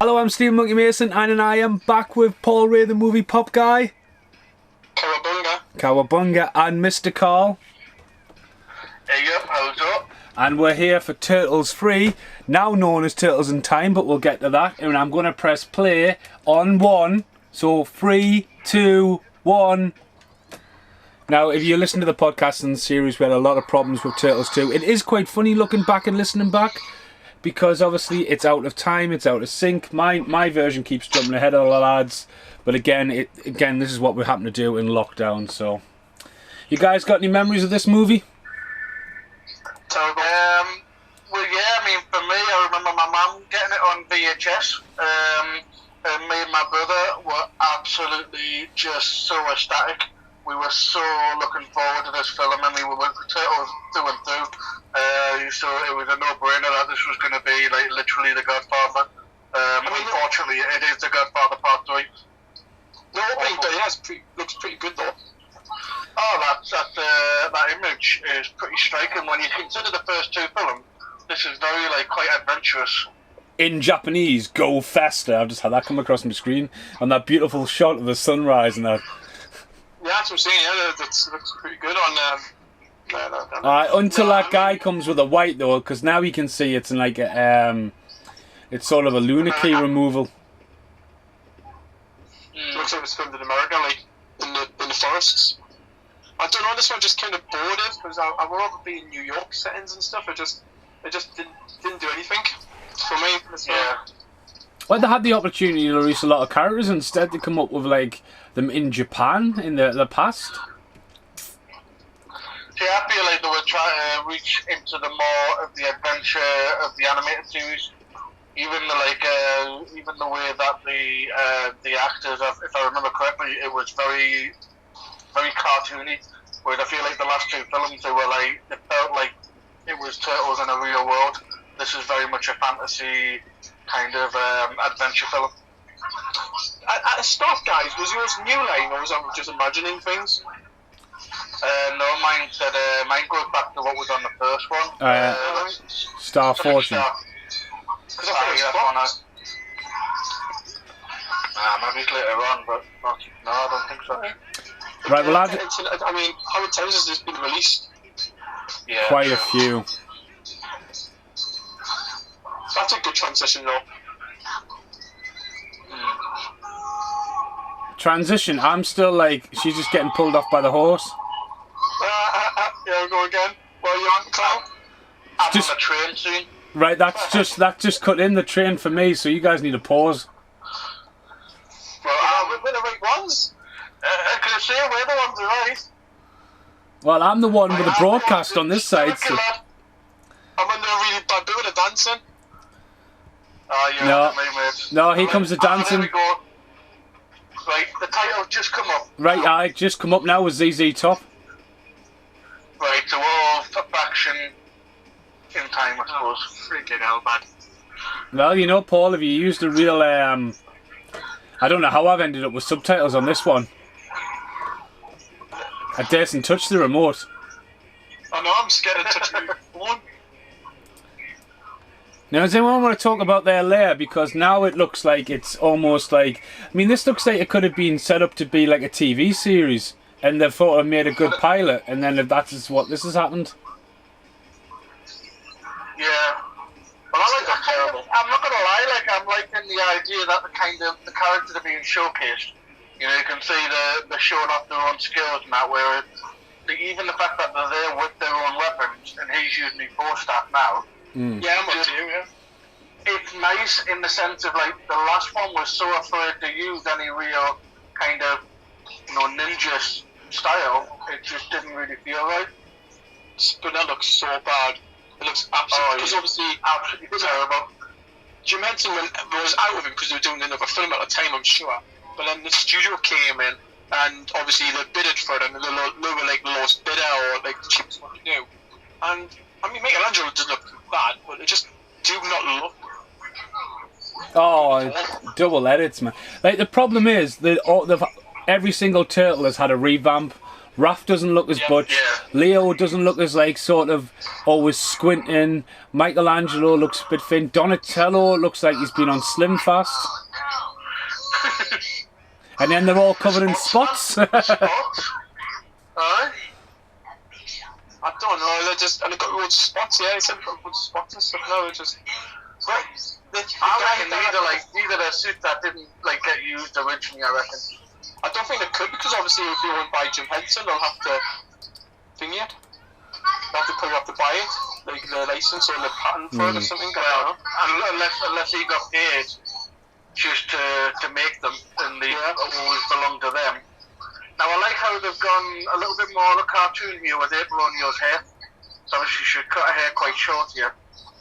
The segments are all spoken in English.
Hello, I'm Steve Monkey Mason, and I am back with Paul Ray, the movie pop guy. Cowabunga. Cowabunga, and Mr. Carl. Hey, yep, how's up? And we're here for Turtles 3, now known as Turtles in Time, but we'll get to that. And I'm going to press play on 1. So 3, 2, 1. Now, if you listen to the podcast in the series, we had a lot of problems with Turtles 2. It is quite funny looking back and listening back, because obviously it's out of time, it's out of sync. My version keeps jumping ahead of the lads, but again, this is what we happen to do in lockdown. So, you guys got any memories of this movie? Terrible. Well, yeah, I mean, for me, I remember my mum getting it on VHS. And me and my brother were absolutely just so ecstatic. We were so looking forward to this film. I mean, we went for Turtles through and through. So it was a no-brainer that this was going to be like literally The Godfather. Unfortunately, it is The Godfather Part 3. The opening day looks pretty good though. Oh, that image is pretty striking. When you consider the first two films, this is very quite adventurous. In Japanese, go faster. I've just had that come across my screen, and that beautiful shot of the sunrise and that. Yeah, that's what I'm saying. Yeah, that looks pretty good on. Until that guy comes with a white though, because now you can see it's like it's sort of a lunar key removal. Looks like it was filmed in America, like in the forests. I don't know. This one just kind of bored it because I would rather be in New York settings and stuff. It just didn't do anything for me. Yeah. Well, they had the opportunity to release a lot of characters. Instead, they come up with like them in Japan in the past. See, I feel like they were trying to reach into the more of the adventure of the animated series. Even the way that the actors, if I remember correctly, it was very, very cartoony. Whereas I feel like the last two films, they felt like it was Turtles in a real world. This is very much a fantasy kind of adventure film. At the start, guys, was yours New Line or was I just imagining things? No, mine goes back to what was on the first one. Star Fortune. Because I think it's Fox. Maybe later on, but no, I don't think so. Right, well, I mean, how many times has this been released? Yeah, quite a few. That's a good transition, though. Transition. I'm still like, she's just getting pulled off by the horse. Yeah, go again. Well, you're on clown. Just the train scene. Right, that's just cut in the train for me. So you guys need to pause. Well, we're the right ones. I can say we're the ones right. Well, I'm the one with the broadcast on this side. So. I'm in a really bad bit with the dancing. No, here comes the dancing. There we go. Right, the title just come up. Right, I just come up now with ZZ Top. Right, so all action in time, I suppose. Freaking hell, man. Well, you know, Paul, if you used a real, I don't know how I've ended up with subtitles on this one. I daren't touch the remote. I know, I'm scared of touching the phone. Now, does anyone want to talk about their layer? Because now it looks like it's almost like... I mean, this looks like it could have been set up to be like a TV series. And they've thought of made a good pilot. And then if that's what this has happened... Yeah. Well, I'm not gonna lie, I'm liking the idea that the characters are being showcased. You know, you can see they're showing off their own skills and that, whereas even the fact that they're there with their own weapons, and he's using his bow staff now. Yeah, I'm with you, yeah. It's nice in the sense of like the last one was so afraid to use any real kind of ninja style. It just didn't really feel right. But that looks so bad. It looks absolutely because obviously absolutely terrible. Do you mention when it was out of him because they were doing another film at the time, I'm sure. But then the studio came in and obviously they bidded for it and they were like the lowest bidder or like the cheapest one to do. And I mean, Michelangelo doesn't look bad, but it just do not look. Oh, double edits, man. Like the problem is that every single turtle has had a revamp. Raph doesn't look as butch. Yeah. Leo doesn't look as like sort of always squinting. Michelangelo looks a bit thin. Donatello looks like he's been on Slim Fast. And then they're all covered in spots. Aye. I don't know. And they got loads of spots. Yeah, they said they got loads of spots and stuff. No, it's just. But I reckon neither a suit that didn't like get used originally. I reckon. I don't think they could because obviously if you want to buy Jim Henson, they'll have to thing it. They'll have to buy it, like the license or the patent for it or something. Well, unless he got paid just to make them, and they always belong to them. Now I like how they've gone a little bit more of a cartoon here with April O'Neil's hair. So obviously she cut her hair quite short here,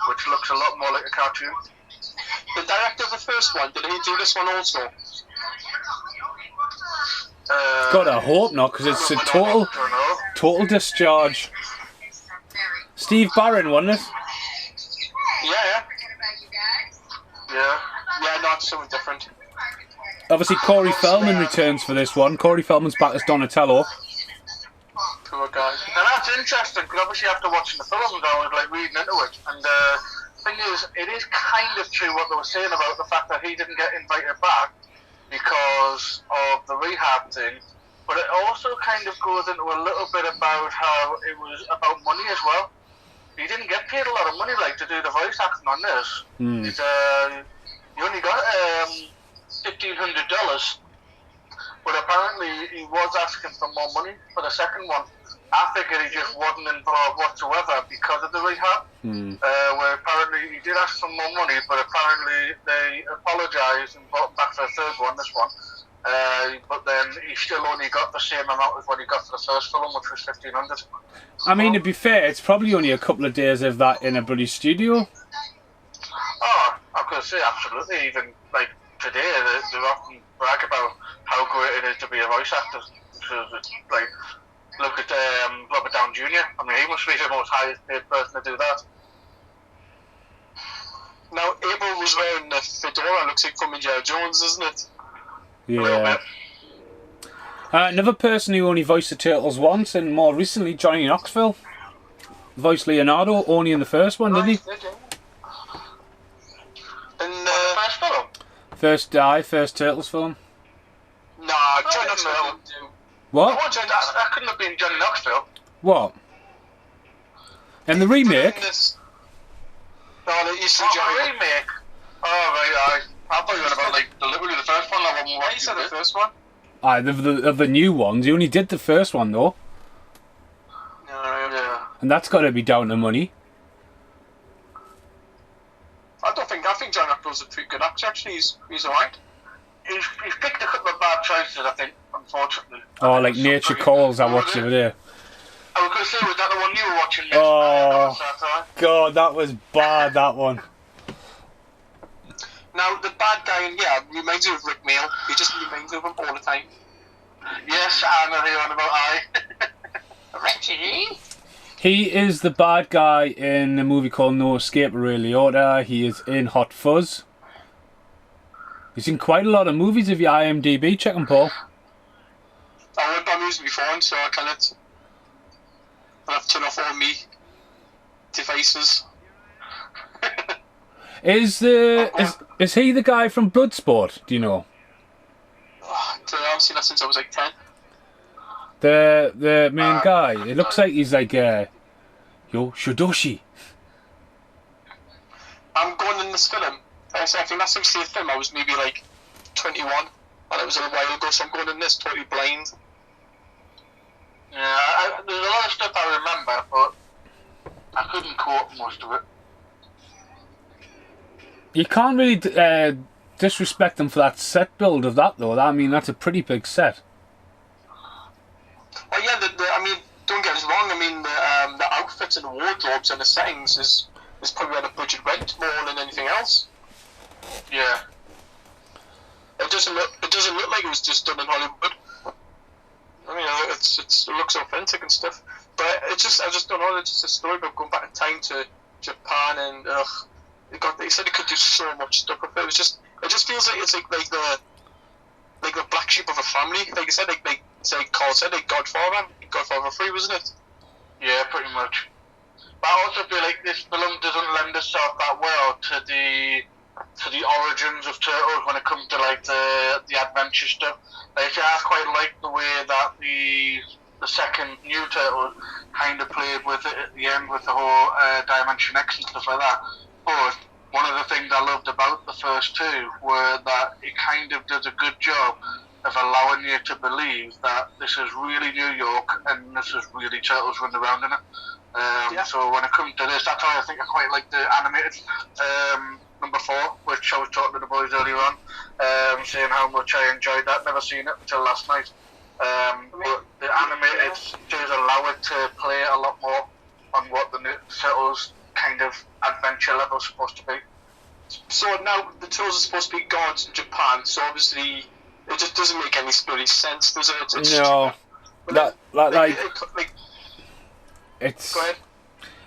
which looks a lot more like a cartoon. The director of the first one, did he do this one also? God, I hope not, because it's a total discharge. Steve Barron, wasn't it? Yeah. Yeah. Yeah, no, it's something different. Obviously, Corey Feldman returns for this one. Corey Feldman's back as Donatello. Poor guy. Now that's interesting, because obviously after watching the film, I was like reading into it, and the thing is, it is kind of true what they were saying about the fact that he didn't get invited back because of the rehab thing, but it also kind of goes into a little bit about how it was about money as well. He didn't get paid a lot of money, like, to do the voice acting on this. He only got $1,500, but apparently he was asking for more money for the second one. I figured he just wasn't involved whatsoever because of the rehab, where apparently he did ask for more money, but apparently they apologised and brought him back for the third one, this one. But then he still only got the same amount as what he got for the first film, which was $1,500. I mean, to be fair, it's probably only a couple of days of that in a bloody studio. Oh, I could say absolutely. Even like today, they often brag about how great it is to be a voice actor. So it's like, look at Robert Downey Jr. I mean, he must be the most highest paid person to do that. Now, Abel was wearing the fedora, looks like from Indiana Jones, isn't it? Yeah. Another person who only voiced the Turtles once, and more recently, Johnny Knoxville. Voiced Leonardo only in the first one, didn't he? And First film? First Turtles film. Nah, Johnny Knoxville didn't do. What? That couldn't have been Johnny Knoxville. What? And the remake? No, the Easter The remake? Oh, right, I thought you were about like deliberately the first one. That one. Why you said the first one? Of the new ones, he only did the first one though. Yeah. And that's got to be down to money. I think John Knoxville's a pretty good actor. Actually, he's alright. He's picked a couple of bad choices, I think, unfortunately. Oh, like Nature Calls, I watched the other day. I was going to say, was that the one you were watching? Oh, God, that was bad, that one. Now, the bad guy, reminds you of Rick Mail. He just reminds you of him all the time. Yes, I know who you're on about, Richie? He is the bad guy in a movie called No Escape Ray Liotta. He is in Hot Fuzz. He's in quite a lot of movies if you IMDb. Check him, Paul. I went by music before, so I cannot. I'll have to turn off all me devices. Is he the guy from Bloodsport? Do you know? I haven't seen that since I was like 10. The main guy. It looks like he's like Yo Shodoshi. I'm going in this film. I think last time I see a film I was maybe like 21, and it was a while ago, so I'm going in this totally blind. Yeah, there's a lot of stuff I remember, but I couldn't quote most of it. You can't really disrespect them for that set build of that, though. I mean, that's a pretty big set. Well, yeah, I mean, don't get us wrong. I mean, the outfits and the wardrobes and the settings is probably where the budget went more than anything else. Yeah. It doesn't look like it was just done in Hollywood. I mean, it looks authentic and stuff, but I just don't know. It's just a story about going back in time to Japan, and they said it could do so much stuff with it. It just feels like it's like the black sheep of a family. Like I said, like Carl said, like Godfather. Godfather 3, wasn't it? Yeah, pretty much. But I also feel like this film doesn't lend itself that well to the origins of Turtles when it comes to like the adventure stuff. Like I quite like the way that the second new Turtle kind of played with it at the end with the whole Dimension X and stuff like that. But one of the things I loved about the first two were that it kind of does a good job of allowing you to believe that this is really New York and this is really Turtles running around in it. So when it comes to this, that's why I think I quite like the animated number 4, which I was talking to the boys earlier on, saying how much I enjoyed that. Never seen it until last night. But the animated does allow it to play a lot more on what the Turtles kind of adventure level is supposed to be. So now the Turtles are supposed to be gods in Japan, so obviously it just doesn't make any bloody sense, does it? It's No. It's Go ahead.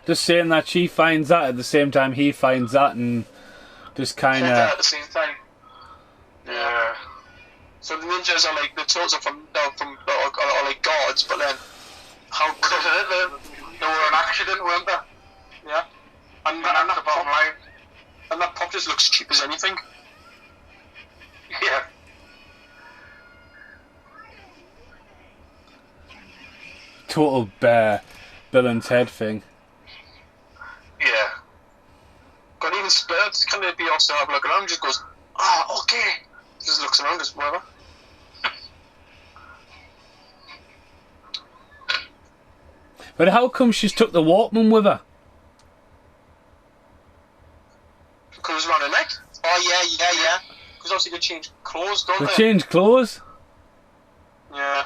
just saying that she finds that at the same time he finds that, and just kind At of. the same time. Yeah. So the ninjas are like, the Turtles are are like gods, but then how Because they were an accident, weren't they? Yeah. And And that's the bottom line. And that pop just looks cheap as anything. Yeah. Total Bill and Ted thing. Yeah. Got even Spurs, can they be also have a look around, just goes, okay. Just looks around, just whatever. But how come she's took the Walkman with her? Goes around her neck. Oh yeah. Because obviously they change clothes, don't They they? change clothes? Yeah.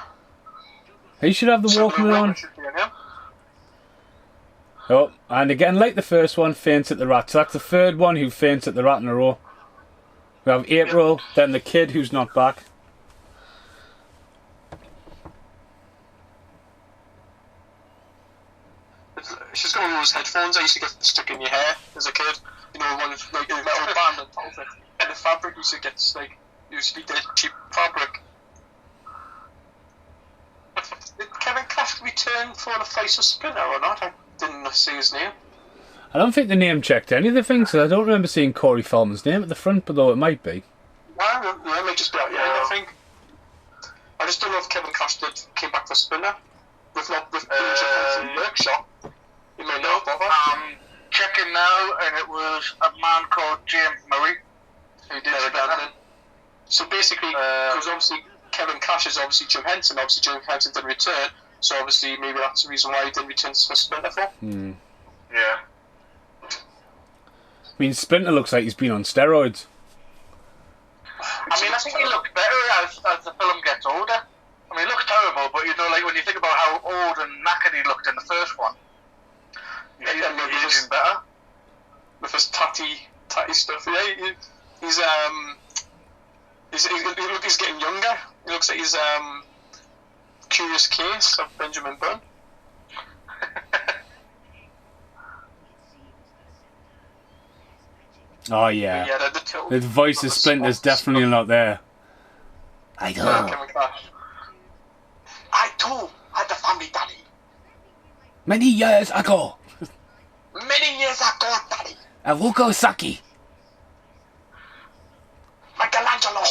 He should have the So Walkman on. should be in here. Oh, and again, like the first one, faints at the rat. So that's the third one who faints at the rat in a row. We have April, then the kid who's not back. She's got one of those headphones I used to get stuck in your hair as a kid. You know, one with like a metal band on top of it. And the fabric used to get like, used to be dead cheap fabric. Did Kevin Clash return for the face of Spinner or not? I didn't see his name. I don't think the name checked any of the things, so I don't remember seeing Corey Feldman's name at the front, but though it might be. Yeah, it might just be out, I think. I just don't know if Kevin Clash came back for Spinner. With Workshop. You may know, I'm checking now, and it was a man called James Murray who did Spinner. So basically, because obviously Kevin Clash is obviously Jim Henson. Obviously Jim Henson didn't return, so obviously maybe that's the reason why he didn't return for Splinter for. Yeah. I mean, Splinter looks like he's been on steroids. I mean, I think he looks better as the film gets older. I mean, he looks terrible, but you know, like when you think about how old and knackered he looked in the first one, he's aging better. With his tatty stuff, yeah, he's getting younger. He looks like he's Curious Case of Benjamin Byrne. Oh yeah, the the voice of Splinter's definitely not there. I do. I too had a family, Daddy. Many years ago, Many years ago, Daddy. Aruko Saki. Michelangelo.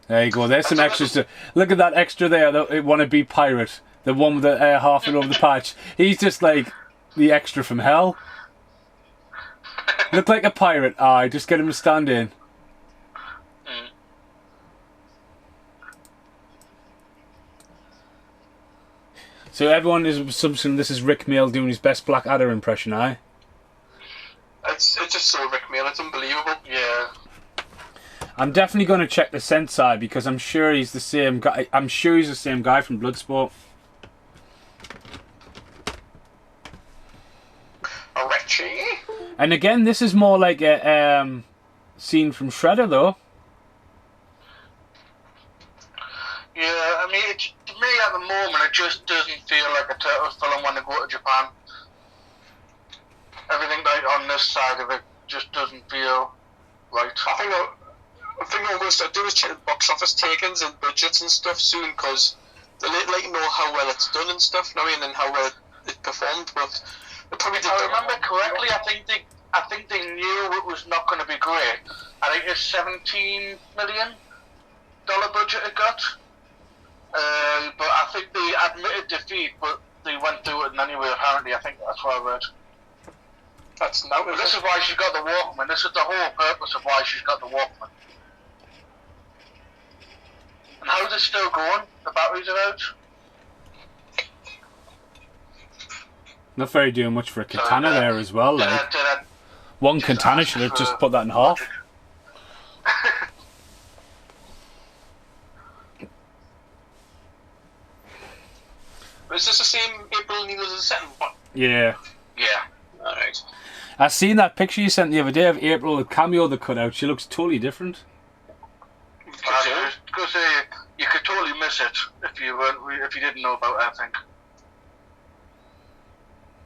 There you go. There's some extras. Look at that extra there. The wannabe pirate, the one with the half over the patch. He's just like the extra from hell. Look like a pirate. Just get him to stand in. So everyone is assuming this is Rick Mail doing his best Blackadder impression, It's just so Rick Mail. It's unbelievable. Yeah. I'm definitely going to check the Sensei because I'm sure he's the same guy. I'm sure he's the same guy from Bloodsport. Richie. And again, this is more like a scene from Shredder, though. Yeah, I mean, to me at the moment, it just doesn't feel like a Turtles film when they go to Japan. Everything like on this side of it just doesn't feel Right. I think almost I do is check the box office takings and budgets and stuff soon because they like to know how well it's done and stuff. I mean, and how well it performed. But they probably If I remember correctly, I think they knew it was not going to be great. I think it's $17 million budget it got. But I think they admitted defeat, but they went through it anyway. Apparently, I think that's what I read. That's now. But this is why she's got the Walkman. This is the whole purpose of why she's got the Walkman. And how's it still going? The batteries are out. Not very doing much for a katana there as well. Like one just katana ask should have for just put that in half. Is this the same April Neal as the second one? Yeah. Yeah. Alright. I seen that picture you sent the other day of April with cameo they cut out. She looks totally different. Because you could totally miss it if you didn't know about it, I think.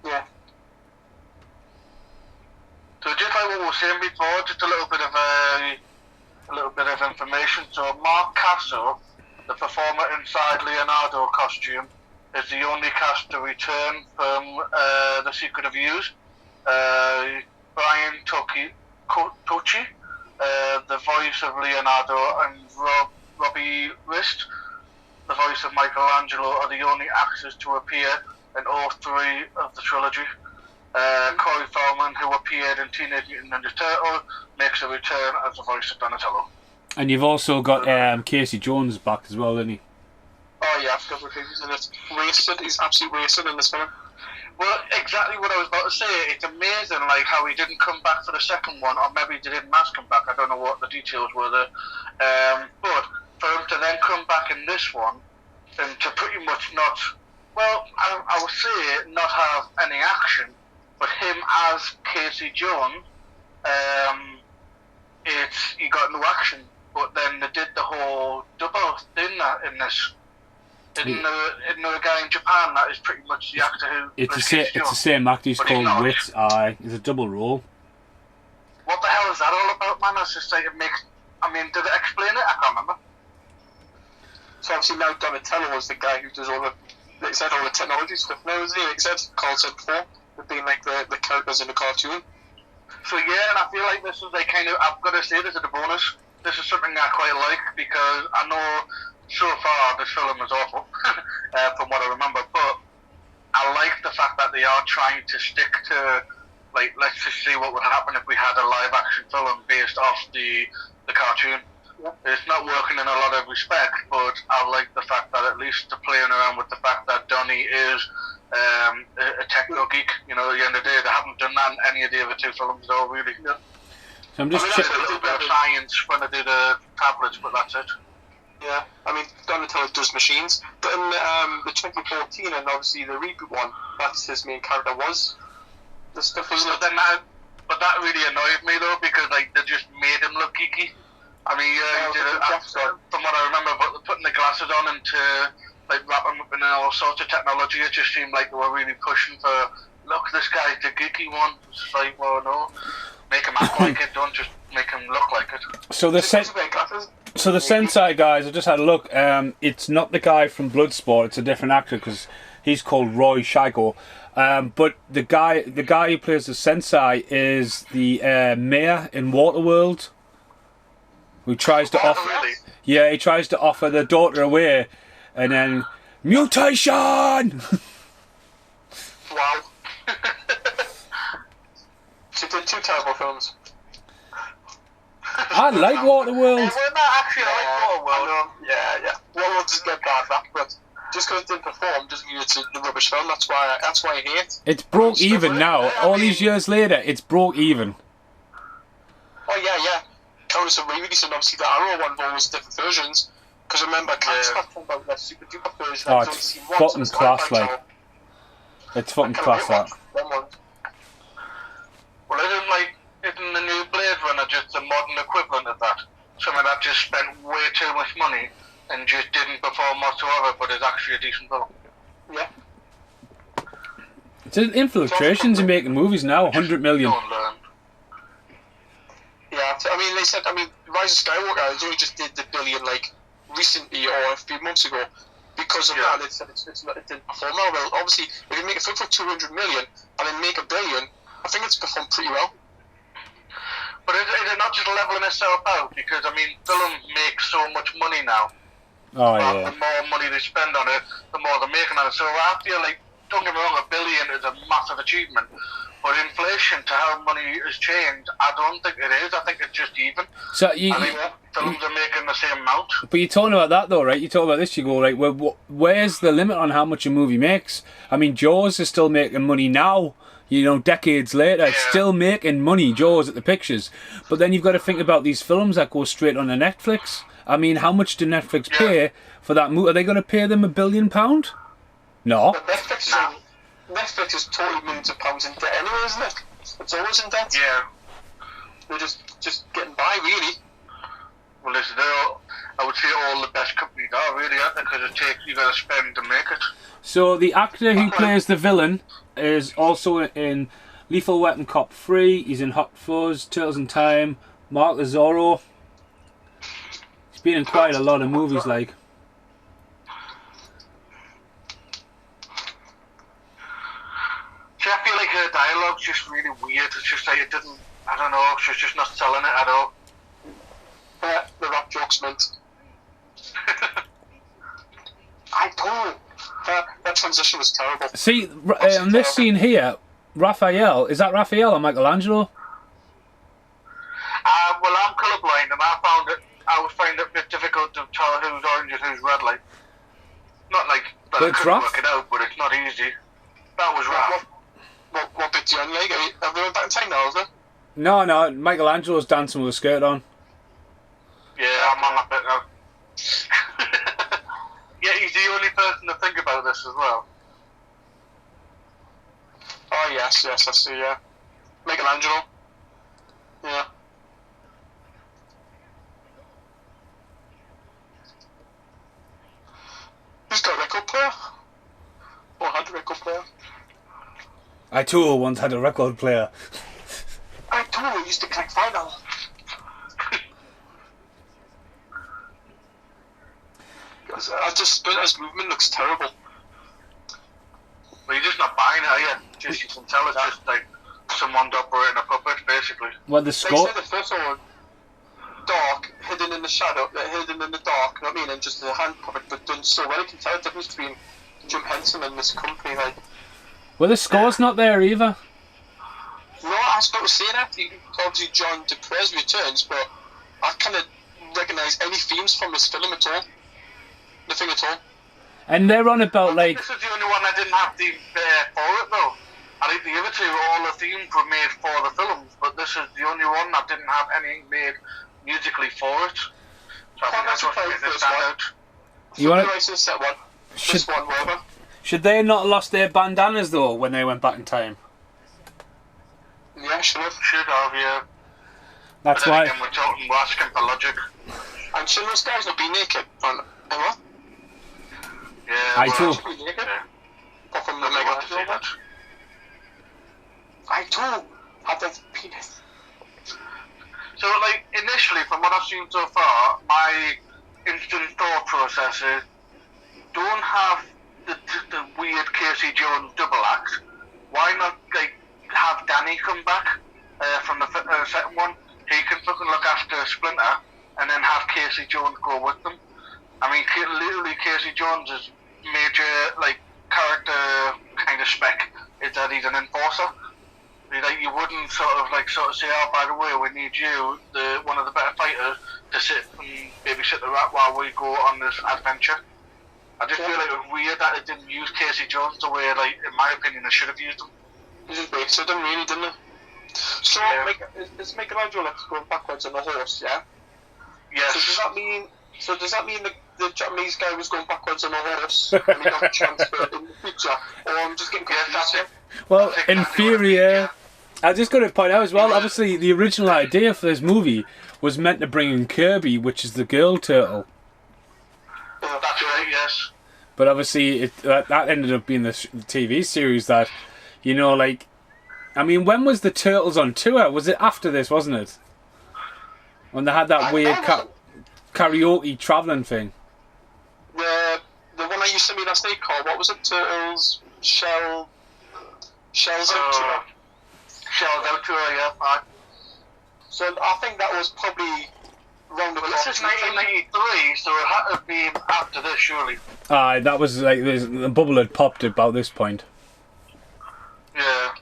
Yeah. So just like what we were saying before, just a little bit of information. So Mark Castle, the performer inside Leonardo costume, is the only cast to return from The Secret of Use. Brian Tucci, the voice of Leonardo, and Robbie Wrist, the voice of Michelangelo, are the only actors to appear in all three of the trilogy. Corey Feldman, who appeared in Teenage Mutant Ninja Turtles, makes a return as the voice of Donatello. And you've also got Casey Jones back as well, isn't he? Oh yeah, I've forgot what he's in it. Wasted, he's absolutely wasted in this film. Well, exactly what I was about to say. It's amazing, like how he didn't come back for the second one, or maybe they didn't mass come back. I don't know what the details were there. But for him to then come back in this one, and to pretty much not, well, I would say not have any action, but him as Casey Jones, he got no action. But then they did the whole double thing in this. Isn't there a guy in Japan that is pretty much the actor who... It's the same actor, he's called Wit. It's a double role. What the hell is that all about, man? It's just like it makes... I mean, did it explain it? I can't remember. So obviously now Donatello was the guy who does all the technology stuff now, isn't he? Like Carl said before, with being like the characters in the cartoon. So yeah, and I feel like this is like kind of... I've got to say, this is a bonus. This is something I quite like, because I know... So far, this film is awful, from what I remember, but I like the fact that they are trying to stick to, like, let's just see what would happen if we had a live-action film based off the cartoon. It's not working in a lot of respect, but I like the fact that at least they're playing around with the fact that Donnie is a techno geek. You know, at the end of the day, they haven't done that in any of the other two films at all, really. So I'm just a little bit of science when they do the tablets, but that's it. Yeah, I mean, Donatello does machines, but in the 2014 and obviously the reboot one, that's his main character was the stuff, isn't it? But that really annoyed me though, because like they just made him look geeky. I mean, he did it, from what I remember, but putting the glasses on and to like wrap him up in all sorts of technology, it just seemed like they were really pushing for, look, this guy's the geeky one. It's like, well, no, make him act like it, don't just make him look like it. So the Sensei guys, I just had a look. It's not the guy from Bloodsport. It's a different actor because he's called Roy Scheigo. But the guy who plays the Sensei is the mayor in Waterworld, who tries to offer. Really? Yeah, he tries to offer the daughter away, and then mutation. Wow. She did two terrible films. I like Waterworld. We're not actually like Waterworld. Yeah. Waterworld doesn't get bad rap, but just because it didn't perform doesn't mean it's a rubbish film. That's why I hate. It's broke even now. All these years later, it's broke even. Oh yeah. Countless of re-release, and obviously the Arrow one was different versions. Because remember, Cats talking about that super duper version. Oh, it's fucking class, like. It's fucking class, that. Well, isn't the new Blade Runner just a modern equivalent of that? Something that just spent way too much money and just didn't perform whatsoever, but is actually a decent film. Yeah. It's infiltrations in making movies now, 100 million. Don't learn. Yeah, that. I mean, they said, Rise of Skywalker has only just did the billion, like, recently or a few months ago. Because of that, they said it didn't perform well. Well, obviously, if you make a film for 200 million and then make $1 billion, I think it's performed pretty well. But is it not just leveling itself out? Because, film makes so much money now. Oh, yeah. The more money they spend on it, the more they're making on it. So I feel like, don't get me wrong, $1 billion is a massive achievement. But inflation to how money has changed, I don't think it is. I think it's just even. So I think films are making the same amount. But you're talking about that though, right? You talk about this, you go, right, where's the limit on how much a movie makes? I mean, Jaws is still making money now, decades later. It's still making money, Jaws, at the pictures. But then you've got to think about these films that go straight on to Netflix. I mean, how much do Netflix pay for that movie? Are they going to pay them £1 billion? No. But Netflix is totally millions of pounds in debt anyway, isn't it? It's always in debt. Yeah. They're just getting by, really. Well, I would say all the best companies are, really, aren't they? Because you got to spend to make it. So the actor who plays the villain is also in Lethal Weapon Cop 3. He's in Hot Fuzz, Turtles in Time, Mark Lazaro. He's been in quite a lot of movies, like. See, I feel like her dialogue's just really weird. It's just like I don't know, she's just not selling it at all. The rap jokes meant. I don't. That transition was terrible. See, on this scene here, Raphael, is that Raphael or Michelangelo? Well, I'm colourblind, and I would find it a bit difficult to tell who's orange and who's red. Like, not like that I couldn't work it out, but it's not easy. That was rough. What bit do you like? Have we went back in time now, is it? No, Michelangelo's dancing with a skirt on. Yeah, I'm on that bit now. Yeah, he's the only person to think about this as well. Oh, yes, I see, yeah. Michelangelo. Yeah. Who's got a record player? Or had a record player? I too once had a record player. I too used to click final. His movement looks terrible. Well, you're just not buying it, are you? You can tell it's just like someone's operating a puppet, basically. Well, the score. They said the first one, dark, hidden in the shadow, hidden in the dark, you know what I mean? And just the hand puppet, but done so well. You can tell the difference between Jim Henson and this company, like. Well, the score's not there either. No, I was about to say that. Obviously, John Duprez returns, but I kind of recognise any themes from this film at all. Nothing at all. And they're on about, like. This is the only one I didn't have themes for it, though. I think the other two, all the themes were made for the films, but this is the only one that didn't have anything made musically for it. So I think that's what made it stand out. You want to? Should they not have lost their bandanas, though, when they went back in time? Yeah, should have, yeah. That's but why. Again, we're asking for logic. And should those guys not be naked? What? Yeah, I too. Apart from the Michelangelo. I too had that penis. So, like, initially, from what I've seen so far, my instant thought process is don't have the weird Casey Jones double act. Why not, like, have Danny come back from the second one? He can fucking look after Splinter and then have Casey Jones go with them. I mean, literally, Casey Jones' major, like, character kind of spec is that he's an enforcer. Like, you wouldn't sort of say, oh, by the way, we need you, one of the better fighters, to sit and babysit the rat while we go on this adventure. I just feel like it was weird that it didn't use Casey Jones the way, like, in my opinion, they should have used him. They just wasted him, really, didn't they? So, is Michelangelo going backwards on a horse, yeah? Yes. So does that mean the Japanese guy was going backwards on a horse and he got transferred in the future? Or I'm just getting confused. That's it. Well, in theory, yeah. I just got to point out as well, obviously, the original idea for this movie was meant to bring in Kirby, which is the girl turtle. That's right, yes. But obviously, that ended up being the TV series that, like... I mean, when was the Turtles on tour? Was it after this, wasn't it? When they had that weird karaoke travelling thing. The one I used to meet last night called, what was it? Turtles, Shells Outro. Shells Outro, yeah, fine. So I think that was probably round about. This is 1993, so it had to be after this, surely. Aye, that was like the bubble had popped about this point. Yeah.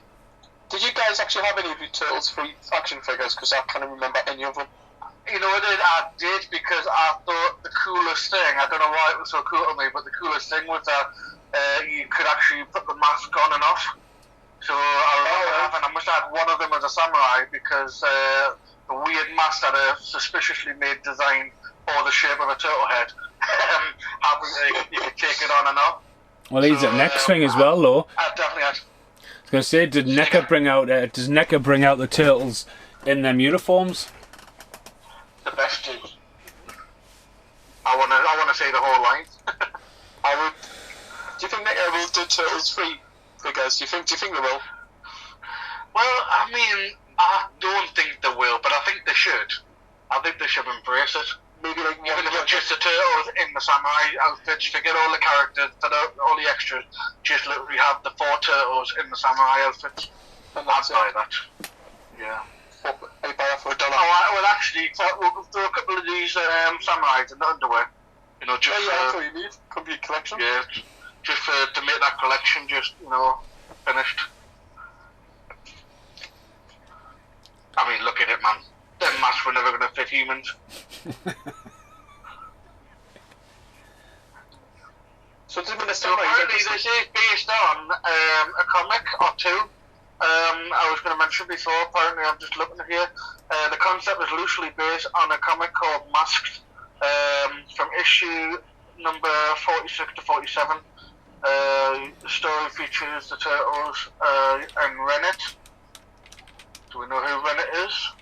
Did you guys actually have any of your Turtles free action figures? Because I can't remember any of them. You know what I did because I thought the coolest thing, I don't know why it was so cool to me, but the coolest thing was that you could actually put the mask on and off. So I must have had one of them as a samurai because the weird mask that a suspiciously made design for the shape of a turtle head. You could take it on and off. Well, he's at next thing as well, though. I definitely had. I was going to say, does NECA bring out the turtles in them uniforms? The best two. I wanna say the whole line. I would. Do you think NECA will do Turtles free figures? Do you think they will? Well, I mean, I don't think they will, but I think they should. I think they should embrace it. Maybe like even if it's just the turtles in the samurai outfits, forget all the characters, all the extras. Just literally have the 4 turtles in the samurai outfits. And that's I'd buy that. Yeah. I'd buy that for $1. Oh, well, actually, we'll throw a couple of these samurais in the underwear. You know, just that's what you need. Could be a collection. Yeah, just to make that collection just, finished. I mean, look at it, man. Them masks were never going to fit humans. So apparently this is based on a comic or two. I was going to mention before, apparently I'm just looking here. The concept is loosely based on a comic called Masked, from issue number 46 to 47. The story features the Turtles and Rennet. Do we know who Rennet is?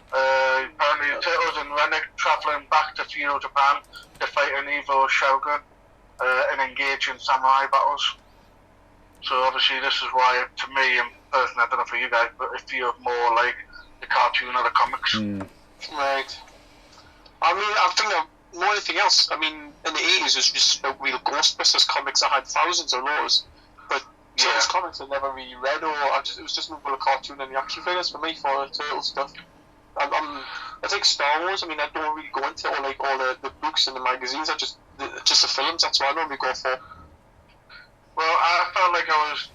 Apparently the Turtles and Rennet travelling back to feudal Japan to fight an evil shogun and engage in samurai battles. So obviously this is why, to me, and personally, I don't know for you guys, but it feels more like the cartoon or the comics. Right. I mean, I think more than anything else, I mean, in the 80s, it was just real Ghostbusters comics. I had thousands of those, but Turtles comics I never really read, or it was just more a cartoon and the action figures for me for the Turtles stuff. I think Star Wars, I mean, I don't really go into all the books and the magazines, just the films, that's what I normally go for. Well, I felt like I was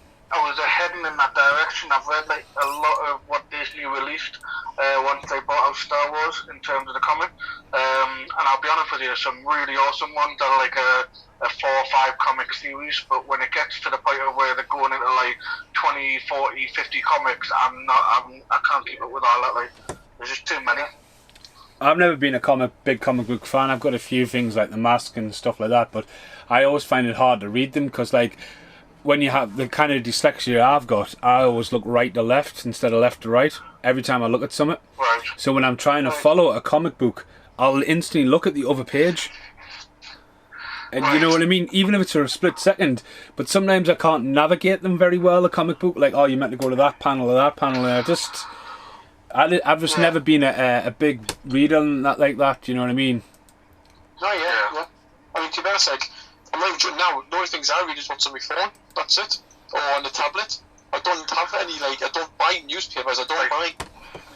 heading in that direction. I've read like a lot of what Disney released once they bought out Star Wars in terms of the comic. And I'll be honest with you, there's some really awesome ones that are like a 4 or 5 comic series, but when it gets to the point of where they're going into like 20, 40, 50 comics, I can't keep up with all that. Like, there's just too many. I've never been a big comic book fan. I've got a few things like the Mask and stuff like that, but I always find it hard to read them because, like, when you have the kind of dyslexia I've got, I always look right to left instead of left to right every time I look at something. Right. So when I'm trying to follow a comic book, I'll instantly look at the other page. And you know what I mean? Even if it's for a split second. But sometimes I can't navigate them very well, a comic book. Like, oh, you meant to go to that panel or that panel. And I've just never been a big reader like that, you know what I mean? No, yeah. I mean, to be honest, like, I'm not even now, the only things I read is what's on my phone, that's it. Or on the tablet. I don't have any, like, I don't buy newspapers, I don't buy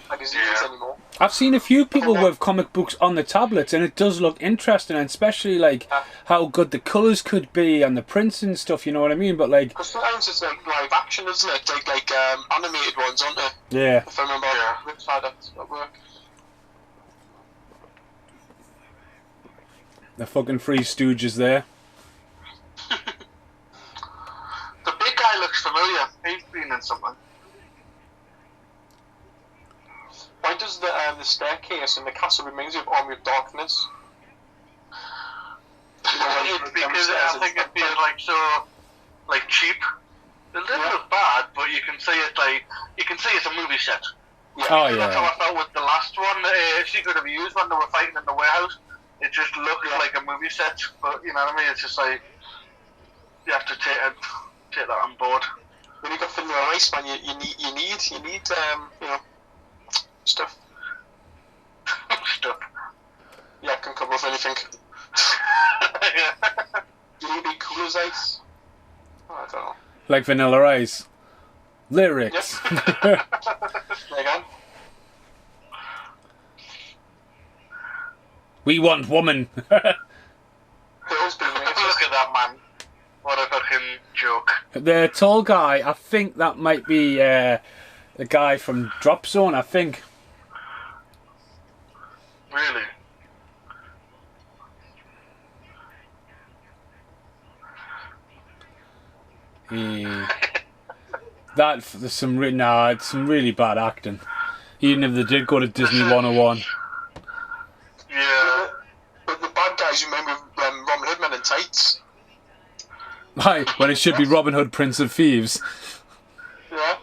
magazines anymore. I've seen a few people with comic books on the tablets, and it does look interesting, and especially, like, how good the colours could be and the prints and stuff, you know what I mean? But, like... Because sometimes it's, like, live action, isn't it? Like animated ones, aren't they? Yeah. If I remember, which had it at work. The fucking Three Stooges there. The big guy looks familiar. He's been in something. Why does the staircase in the castle reminds you of Army of Darkness? Because I think it feels like so, like, cheap. It doesn't look bad, but you can see it's a movie set. Oh yeah. That's how I felt with the last one, Secret of the Use, when they were fighting in the warehouse. It just looked like a movie set, but you know what I mean. It's just like you have to take that on board. When you got Vanilla Ice, man, you need stuff. Stuff. Yeah, I can come with anything. Yeah. Do you be cool as ice? Oh, I don't know. Like Vanilla Ice. Lyrics. Yep. There you go. We want woman. Bill's been Look at that, man. What a fucking joke. The tall guy, I think that might be the guy from Drop Zone, I think. Really? There's some it's some really bad acting. Even if they did go to Disney 101. Yeah. But the bad guys, you remember Robin Hood men in tights? Hi, when it should be Robin Hood, Prince of Thieves. Yeah.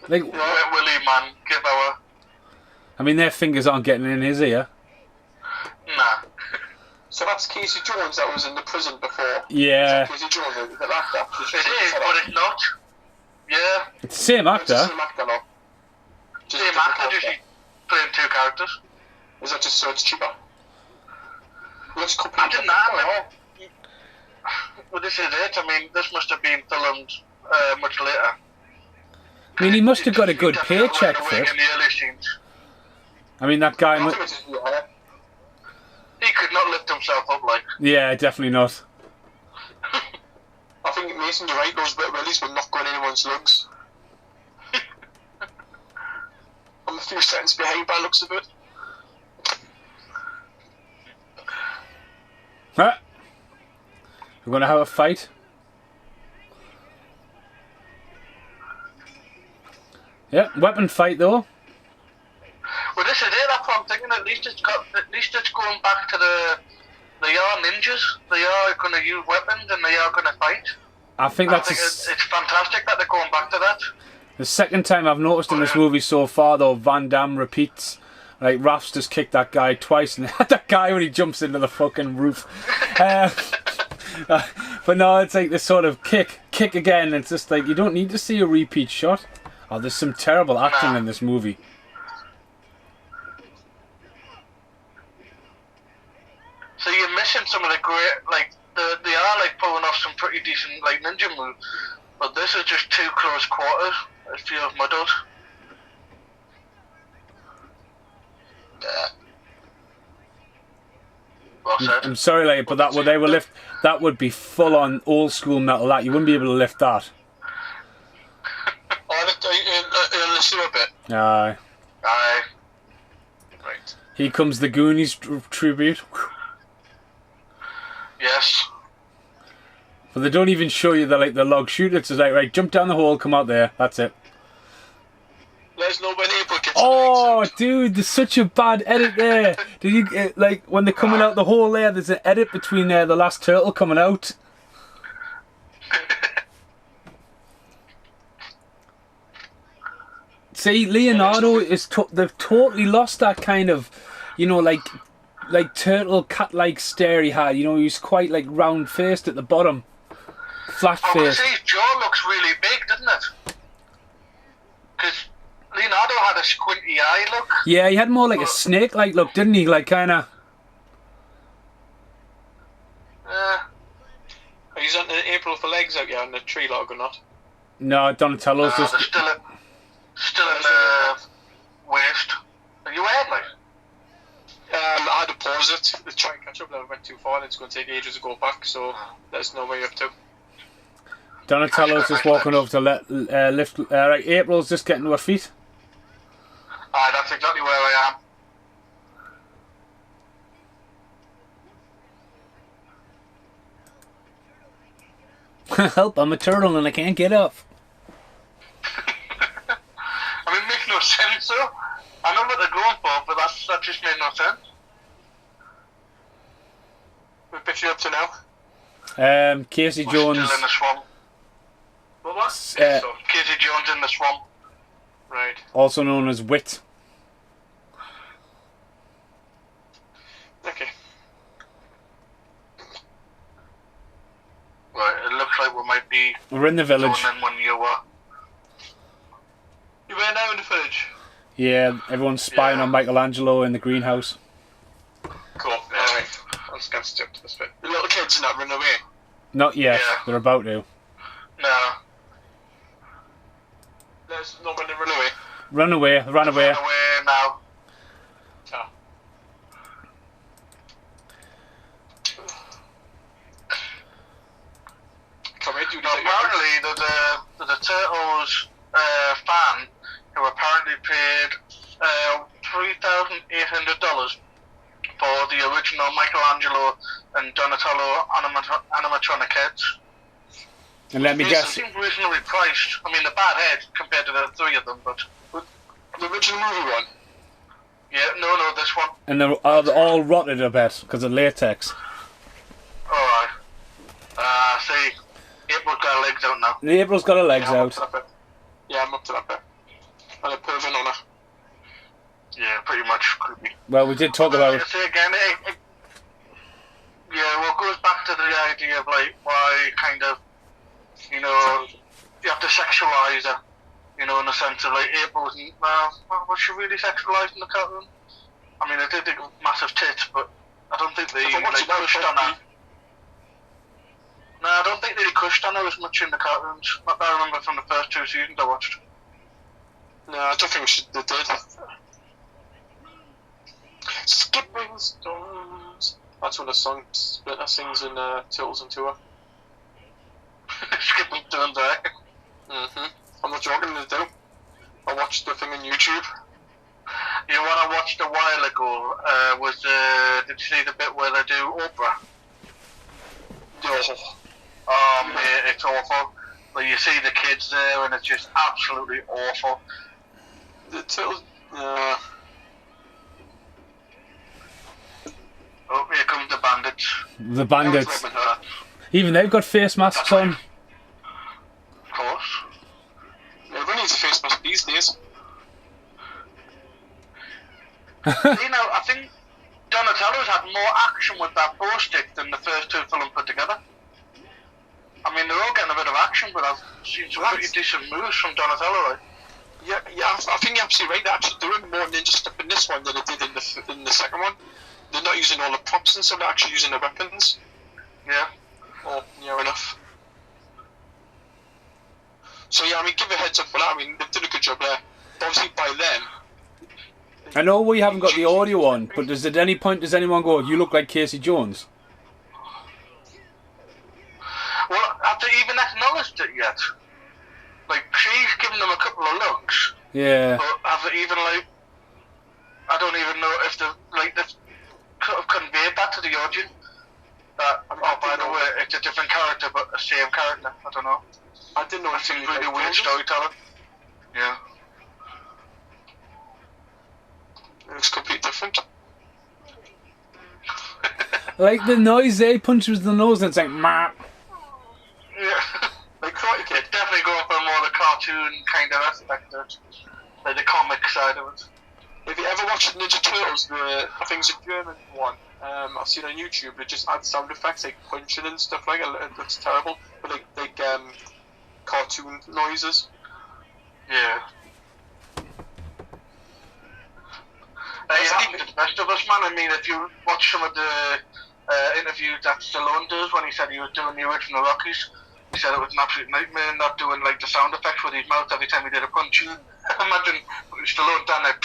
Like, Wet Willie, man. Give our... I mean, their fingers aren't getting in his ear. Nah. So that's Casey Jones that was in the prison before. Yeah. Casey Jones, the actor. It is, but it's not. Yeah. It's the same It's the actor. same actor now. Just Same different actor, character. just playing two characters. Is that just so it's cheaper? Looks I completely didn't know. Well, this is it. I mean, this must have been filmed much later. I mean, he must have got a good Definitely not paycheck right for away it. in the early scenes. I mean, that guy... I think it's just, yeah. He could not lift himself up like. Yeah, definitely not. I think Mason, you're right, those wet willies will not go in anyone's lungs. I'm a few seconds behind by the looks of it. Huh? We're going to have a fight. Yeah, weapon fight though. Well, this is it. That's what I'm thinking. At least it's going back to they are ninjas. They are going to use weapons and they are going to fight. I think I that's think it's fantastic that they're going back to that. the second time I've noticed in this movie so far though. Van Damme repeats. Like, Raph's just kicked that guy twice, and that guy when he jumps into the fucking roof. But no, it's like this sort of kick again. It's just like, you don't need to see a repeat shot. Oh, there's some terrible acting in this movie. So you're missing some of the great, like, they are like pulling off some pretty decent like ninja moves, but this is just too close quarters. It feels muddled. Well said. I'm sorry, like, but that would be full on old school metal. That you wouldn't be able to lift that. Oh, let's do a bit. Aye. Aye. Right. Here comes the Goonies tribute. Yes. But they don't even show you the log shooter. It's just like, right, jump down the hole, come out there. That's it. Let us know when April gets Oh, dude, there's such a bad edit there. Did you like when they're coming out the hole there? There's an edit between the last turtle coming out. See, Leonardo is they've totally lost that kind of, you know, like turtle cat-like stare he had. You know, he's quite like round faced at the bottom, flat Oh, faced. his jaw looks really big, doesn't it? Because Leonardo had a squinty eye look. Yeah, he had more like a snake-like look, didn't he? Like kind of. Are you on April for legs out here on the tree log or not? No, Donatello's They're just. still in the waist. Are you ahead, like? I had to pause it to try and catch up. Then I went too far, and it's going to take ages to go back. So there's no way up to. Donatello's just walking over to lift. Right, April's just getting to her feet. Aye, that's exactly where I am. Help! I'm a turtle and I can't get up. I mean, it makes no sense, though. I know what they're going for, but that just made no sense. What bit you up to now? Casey We're Jones. still in the swamp. What? Casey Jones in the swamp. Right. Also known as Wit. Okay. Right, it looks like we might be We're in the village. going in when you were. You were now in the village. Yeah, everyone's spying Yeah. on Michelangelo in the greenhouse. Cool. Yeah. was going to step to this bit. The little kids and that run away. Not yet. Yeah. They're about to. No. There's no one to run away. Run away. Run away. Run away now. Ah. Come here, Judy. No, apparently there's a Turtles fan who apparently paid $3,800 for the original Michelangelo and Donatello animatronic heads. And let me It guess. seems reasonably priced. I mean, the bad head compared to the three of them, but The original movie one. yeah, no, this one. And they're all rotted a bit because of latex. Alright. See, April's got her legs out now. The April's got her legs Yeah, I'm up out. to that bit. Yeah, I'm up to that bit. And a pervin on her. Yeah, pretty much creepy. Well, we did talk about. See again, yeah, well, it goes back to the idea of like why kind of, you know, you have to sexualize her, you know, in the sense of like April wasn't, was she really sexualized in the cartoon? I mean, they did massive tits, but I don't think they like pushed on her. No, I don't think they pushed on her as much in the cartoons. Not that I remember from the first two seasons I watched. No, I don't think they did. Skipping stones. That's one of the songs Splinter sings in Turtles and Tour. Skipping stones, eh? I'm not joking, they do. I watched the thing on YouTube. You know what I watched a while ago was, did you see the bit where they do Oprah? Oh mate, it's awful. But you see the kids there and it's just absolutely awful. The Turtles... Oh, here comes the bandits. The bandits. Of Even they've got face masks on. course. Everyone needs a face mask these days. You know, I think Donatello's had more action with that bow stick than the first two films put together. I mean, they're all getting a bit of action, but I've seen some pretty decent moves from Donatello. Like. Yeah, I think you're absolutely right. They're actually doing more ninja stuff in this one than they did in the second one. They're not using all the props and stuff, they're actually using the weapons. Yeah. Oh, near enough. So yeah, I mean, give a heads up for that. I mean, they've done a good job there. But obviously by then... I know we haven't got the audio on, but at any point does anyone go, you look like Casey Jones? Well, have they even acknowledged it yet? Like, she's given them a couple of looks. Yeah. But have they even, like... I don't even know if they've sort of conveyed that to the audience. That, oh, by the way, it's a different character, but the same character. I don't know. I didn't know That seems really weird storytelling. Yeah. It looks completely different. Like the noise they punch with the nose and it's like, mah. Yeah. Like Karate Kid. Definitely going for more the cartoon kind of aspect of it. Like the comic side of it. If you ever watched Ninja Turtles, I think it's a German one, I've seen on YouTube, it just adds sound effects like punching and stuff like that. It's terrible, but like cartoon noises. Yeah. It happened to the best of us, man. I mean, if you watch some of the interviews that Stallone does when he said he was doing the original Rockies, he said it was an absolute nightmare not doing like the sound effects with his mouth every time he did a punch. Imagine Stallone done it.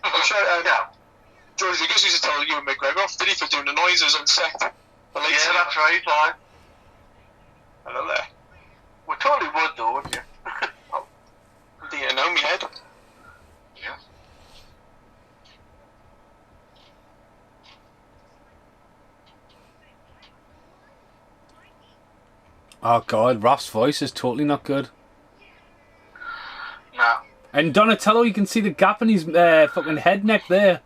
I'm sure, Yeah. George Lucas used to tell Ewan McGregor off, did he, for doing the noises on set? Yeah, that's right, like. Hello there. We totally would though, wouldn't you? Oh, do you know me head? Yeah. Oh god, Raph's voice is totally not good. Nah. And Donatello, you can see the gap in his fucking head neck there.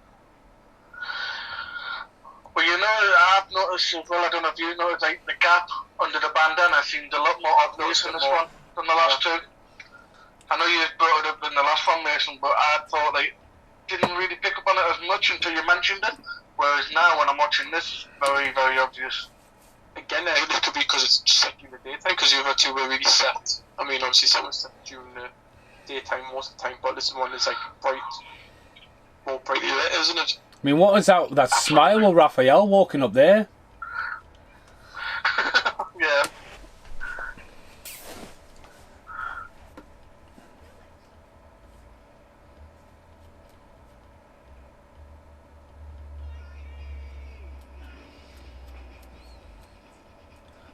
Well, you know, I've noticed as well, I don't know if you noticed, like, the gap under the bandana seemed a lot more obvious in this one than the last two. I know you brought it up in the last one, Mason, but I thought, like, didn't really pick up on it as much until you mentioned it. Whereas now, when I'm watching this, very, very obvious. Again, it could be because it's set during the daytime, because the other two were really set. I mean, obviously, some was set during the daytime most of the time, but this one is like bright, more brightly lit, isn't it? I mean, what is that smile with Raphael walking up there? Yeah.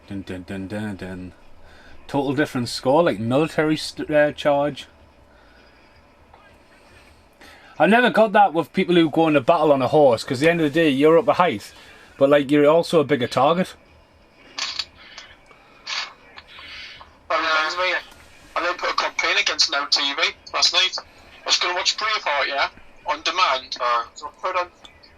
Dun dun dun dun dun. Total different score, like military charge. I never got that with people who go into battle on a horse, because at the end of the day, you're up a height, but like you're also a bigger target. That reminds me, I then put a campaign against Now TV last night. I was going to watch Braveheart, yeah, on demand. So I put on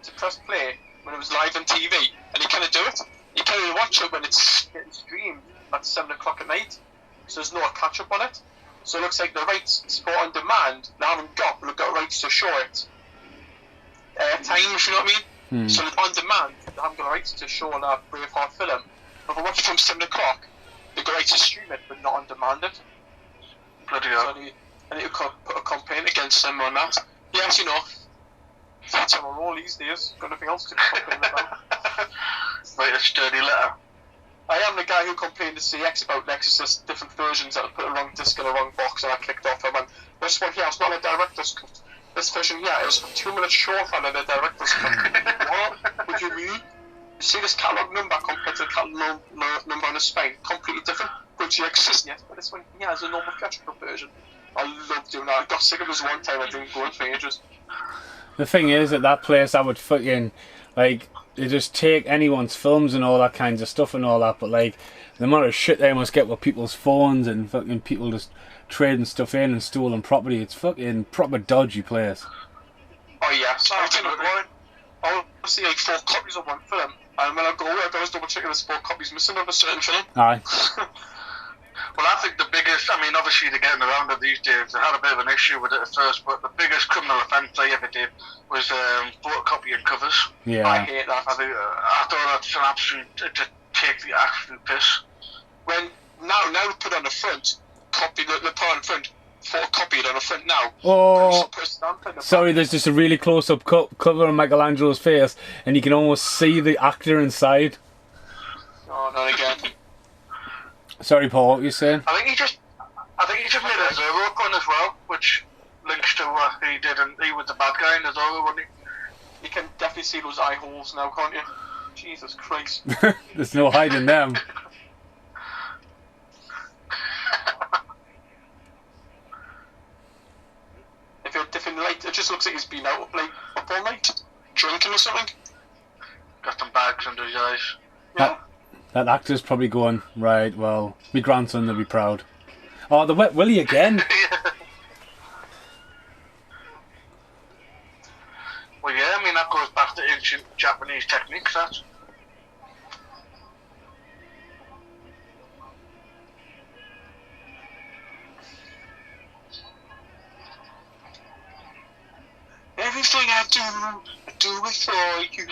to press play when it was live on TV, and you kind of do it. You can't really watch it when it's getting streamed at 7 o'clock at night, so there's no catch up on it. So it looks like the rights spot on demand they haven't got, but they've got rights to show it. Time, if you know what I mean? So on demand, they haven't got rights to show that Braveheart film. But if I watch it from 7 o'clock, they've got rights to stream it, but not on demand it. Bloody hell. So I need to put a complaint against them on that. Yes, you know. That's how I roll these days. Got nothing else to complain about. Write a sturdy letter. I am the guy who complained to CX about Nexus's different versions that would put a wrong disc in a wrong box, and I clicked off them. And this one here is not a director's cut. This version here is 2 minutes shorter than a director's cut. What would you mean? You see this catalogue number compared to the catalogue number on the spine? Completely different. Which you exist yet, but this one here is a normal theatrical version. I love doing that. I got sick of this one time. I didn't go in for ages. The thing is, at that place, I would fucking, like, they just take anyone's films and all that kinds of stuff and all that, but like, the amount of shit they must get with people's phones and fucking people just trading stuff in and stolen property, it's fucking proper dodgy place. Oh yeah, so I'll see like 4 copies of one film, and when I go I always double check if there's 4 copies missing of a certain film. Aye. Well, I think the biggest, I mean, obviously they're getting around it these days. They had a bit of an issue with it at first, but the biggest criminal offence I ever did was photocopying covers. Yeah. I hate that. I thought that's an absolute, to take the absolute piss. When now put on the front, copy the part on the front, photocopied on the front now. Oh, Put a stamp in the sorry, there's just a really close-up cover of Michelangelo's face, and you can almost see the actor inside. Oh, not again. Sorry, Paul, what were you saying? I think he just made a Zero one as well, which links to what he did, and he was the bad guy in the Zero, wasn't he? You can definitely see those eye holes now, can't you? Jesus Christ. There's no hiding them. If you're different light, it just looks like he's been out like up all night, drinking or something. Got some bags under his eyes. Yeah. That actor's probably going, right, well, my grandson will be proud. Oh, the Wet Willy again. Well, yeah, I mean, that goes back to ancient Japanese techniques, that. Everything I do it for you.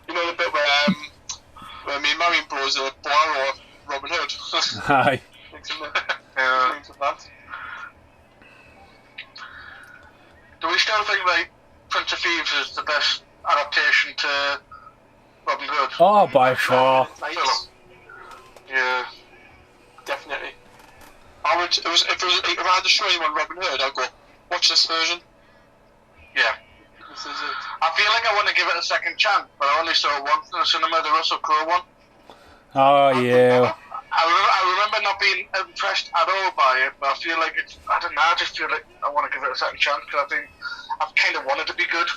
You know the bit where me and Marion Bros are Boar or Robin Hood? Aye. Do we still think like Prince of Thieves is the best adaptation to Robin Hood? Oh, by far. Nice. Yeah. Definitely. If I had to show you on Robin Hood, I'd go, watch this version. Yeah. This is it. I feel like I want to give it a second chance, but I only saw it once in the cinema, the Russell Crowe one. Oh, yeah. I remember not being impressed at all by it, but I feel like it's, I don't know, I just feel like I want to give it a second chance, because I think I've kind of wanted to be good,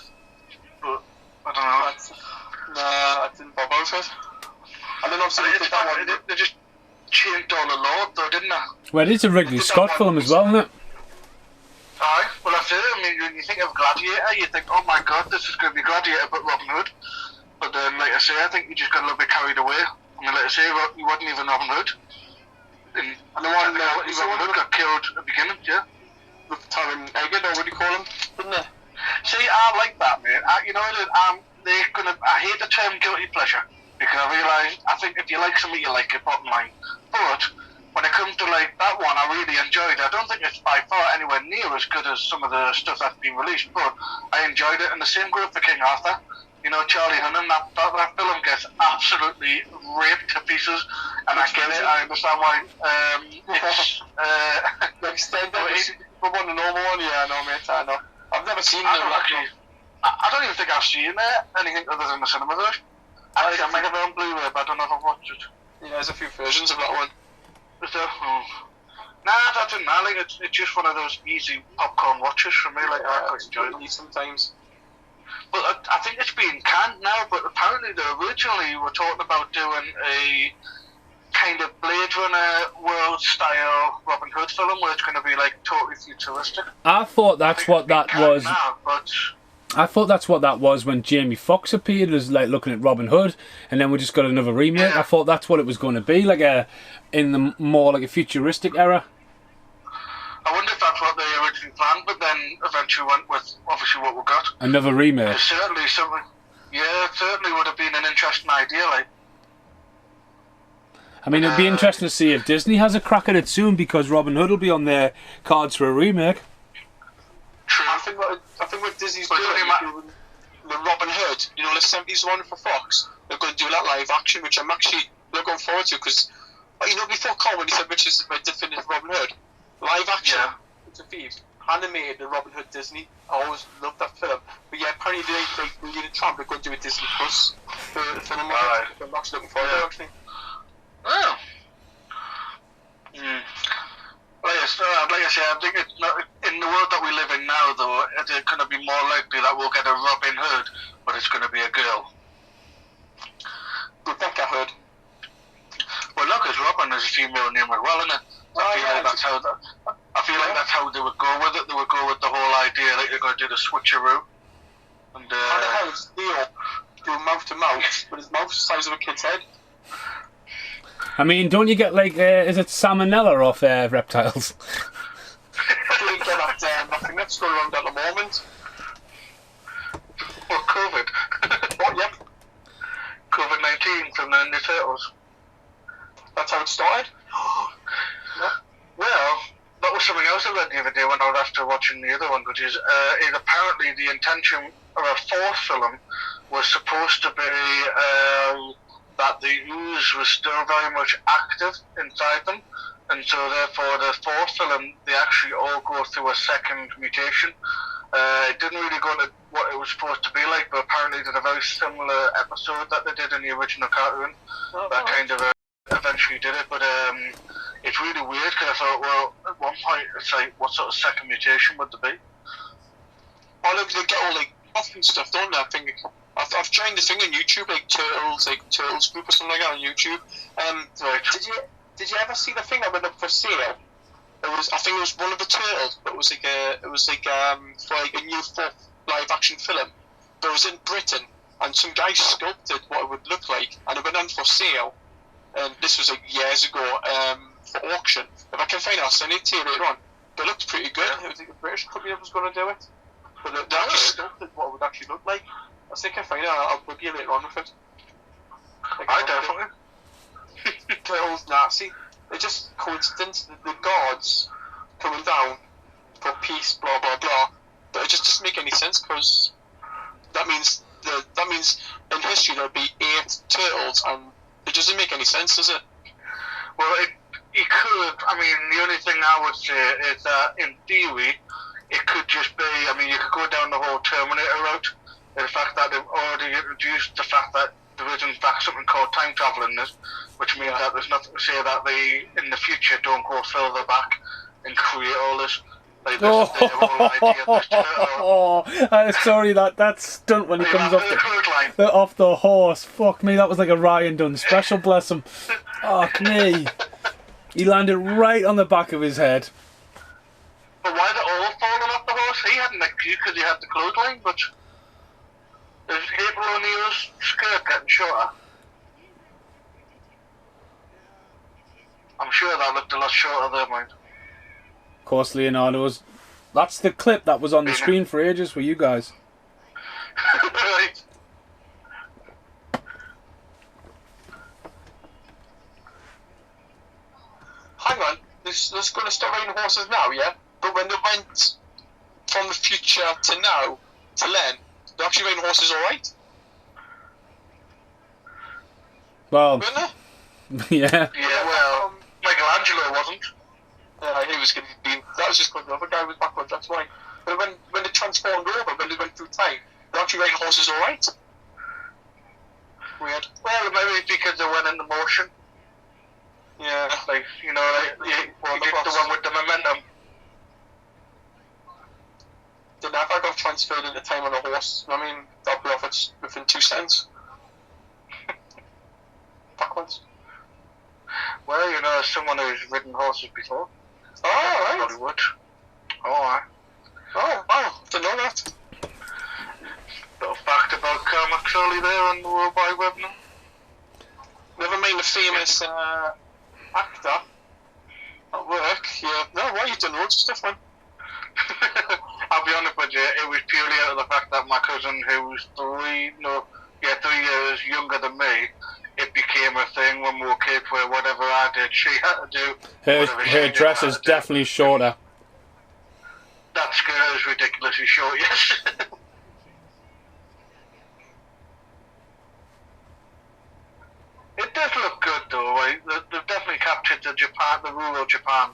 but I don't know. I didn't bother with it. And then obviously they did that one. They just changed all the law though, didn't they? Well, it's a Ridley Scott film as well, isn't it? Aye, well that's it. I mean, when you think of Gladiator, you think, oh my god, this is going to be Gladiator, but Robin Hood. But then, like I say, I think you just got a little bit carried away. I mean, like I say, he wasn't even Robin Hood. And the one Robin Hood got killed at the beginning, yeah. With Taron Egerton, or what do you call him? Didn't they? See, I like that, mate. You know, I hate the term guilty pleasure, because I realise, I think if you like something, you like it, bottom line. But when it comes to like that one, I really enjoyed it. I don't think it's by far anywhere near as good as some of the stuff that's been released, but I enjoyed it. And the same goes for King Arthur. You know, Charlie Hunnam, that film gets absolutely ripped to pieces, and I get it. I understand why. It's The extended one, the normal one, yeah, no, mate, I know. I've never seen them. I don't even think I've seen anything other than the cinema version. Actually, I might have it on Blu-ray, but I don't know if I've watched it. Yeah, there's a few versions of that one. Is there? Nah, that didn't matter. Like, it's just one of those easy popcorn watches for me. Like, I quite enjoy it sometimes. But I think it's being canned now, but apparently they originally were talking about doing a kind of Blade Runner world style Robin Hood film where it's going to be like totally futuristic. I thought that's what that was. Now, but I thought that's what that was when Jamie Foxx appeared as like looking at Robin Hood, and then we just got another remake. Yeah. I thought that's what it was going to be, like in the more like a futuristic era. I wonder if that's what they originally planned, but then eventually went with obviously what we got. Another remake. It's certainly something. Yeah, it certainly would have been an interesting idea. Like, I mean, it'd be interesting to see if Disney has a crack at it soon, because Robin Hood will be on their cards for a remake. true. I think what Disney's doing, the Robin Hood, you know, the 70s one for Fox, they're going to do that live action, which I'm actually looking forward to, because, you know, before Colin, he said which is my definitive Robin Hood. Live action, it's a Thieves, animated the Robin Hood Disney. I always loved that film. But yeah, apparently they need a tramp, they're going to do a Disney Plus for the film. Right. I'm actually looking forward to it, actually. Oh. Like I say, I think it's not, in the world that we live in now, though, it's going to be more likely that we'll get a Robin Hood, but it's going to be a girl. Rebecca Hood. Well, look, because Robin is a female name as well, isn't it? I feel like that's how they would go with it. They would go with the whole idea that they're going to do the switcheroo. And How the hell is Leo doing mouth to mouth, but his mouth's the size of a kid's head? I mean, don't you get like, is it salmonella off reptiles? I didn't get that nothing that's going around at the moment. Well, COVID. Oh, yep. COVID-19 from the Ninja Turtles. That's how it started. Well, that was something else I read the other day when I was after watching the other one, which is apparently the intention of a fourth film was supposed to be that the ooze was still very much active inside them, and so therefore the fourth film they actually all go through a second mutation. It didn't really go into what it was supposed to be like, but apparently did a very similar episode that they did in the original cartoon. That kind of eventually did it, but it's really weird because I thought, well, at one point it's like, what sort of second mutation would there be? Oh look, they get all like off and stuff, don't they? I think I've joined the thing on YouTube, like Turtles Group or something like that on YouTube. Right. Did you ever see the thing that went up for sale? I think it was one of the turtles, but it was like for like a new live action film. But it was in Britain, and some guy sculpted what it would look like, and it went on for sale. And this was like years ago for auction. If I can find it, I'll send it to you later on. But it looked pretty good. It was like a British company that was going to do it. But they actually sculpted what it would actually look like. I think I can find it. I'll book you later on with it. I definitely. Turtles Nazi. It's just coincidence that the gods coming down for peace, blah blah blah. But it just doesn't make any sense, because that means in history there'll be 8 turtles, and it doesn't make any sense, does it? Well, it could. I mean, the only thing I would say is that in theory, it could just be. I mean, you could go down the whole Terminator route. The fact that they've already introduced the fact that there is in fact something called time travel in this, which means that there's nothing to say that they in the future don't go further back and create all this. Like this is their whole idea of this turtle. Sorry, that stunt when he comes off the horse. Fuck me, that was like a Ryan Dunn special. Bless him. Fuck me. He landed right on the back of his head. But why they all falling off the horse? He hadn't a clue because he had the clothesline, but is April O'Neil's skirt getting shorter? I'm sure that looked a lot shorter there, mate. Of course, Leonardo's. That's the clip that was on the screen for ages for you guys. Right. let's go to start riding horses now, yeah? But when they went from the future to now, to then, they're actually riding horses alright. Well, Weren't they? yeah. Yeah, well, Michelangelo wasn't. Yeah, he was going to be. That was just because the other guy was backwards, that's why. But when they transformed over, when they went through time, they're actually riding horses alright. Weird. Well, maybe it's because they went into motion. Yeah. Like, you know, like, you get the one with the momentum. Then if I got transferred into time on a horse, I mean, that'll be off it within 2 seconds. Backwards. Well, you know, as someone who's ridden horses before. Oh, alright. Probably would. Alright. Oh, wow, didn't know that. Little fact about Carmack Surly there on the World Wide Web now. Never mind the famous actor at work. Yeah, no, why you done loads of stuff, man? I'll be honest with you, it was purely out of the fact that my cousin, who was 3 years younger than me, it became a thing when we were kids where whatever I did, she had to do. Her dress is definitely shorter. That skirt is ridiculously short, yes. It does look good though, right? They've definitely captured the rural Japan.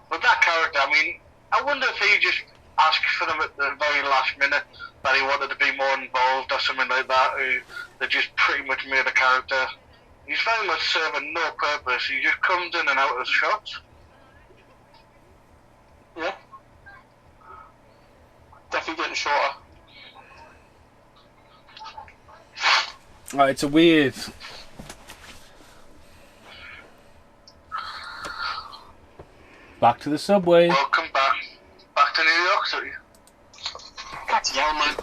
But that character, I mean, I wonder if he just asked for them at the very last minute that he wanted to be more involved or something like that. They just pretty much made a character. He's very much serving no purpose. He just comes in and out of shots. Yeah. Definitely getting shorter. Oh, it's a weird. Back to the subway. Welcome back. Back to New York City. That's yell, man.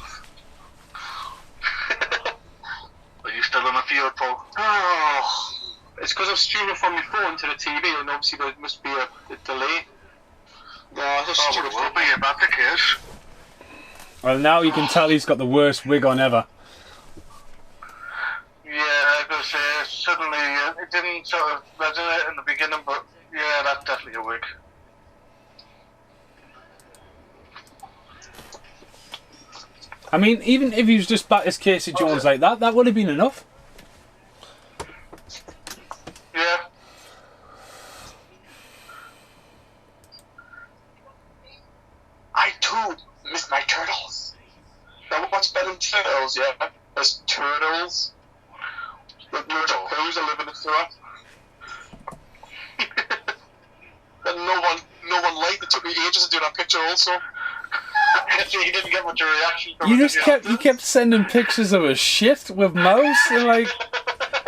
Are you still on the field, Paul? Oh, it's because I'm streaming from my phone to the TV, and obviously there must be a delay. Yeah, it's just stupid. Will be if that's the case. Well, now you can tell he's got the worst wig on ever. Yeah, I was gonna say, suddenly it didn't sort of resonate in the beginning, but yeah, that's definitely a wig. I mean, even if he was just back as Casey Jones like that, that would have been enough. Yeah. I too miss my turtles. Now what's better than turtles, yeah? There's turtles. With loads of poos that live in the sewer. And no one liked. It took me ages to do that picture also. You didn't get much of a reaction from You it, just did you kept sending pictures of a shit with mouse and like,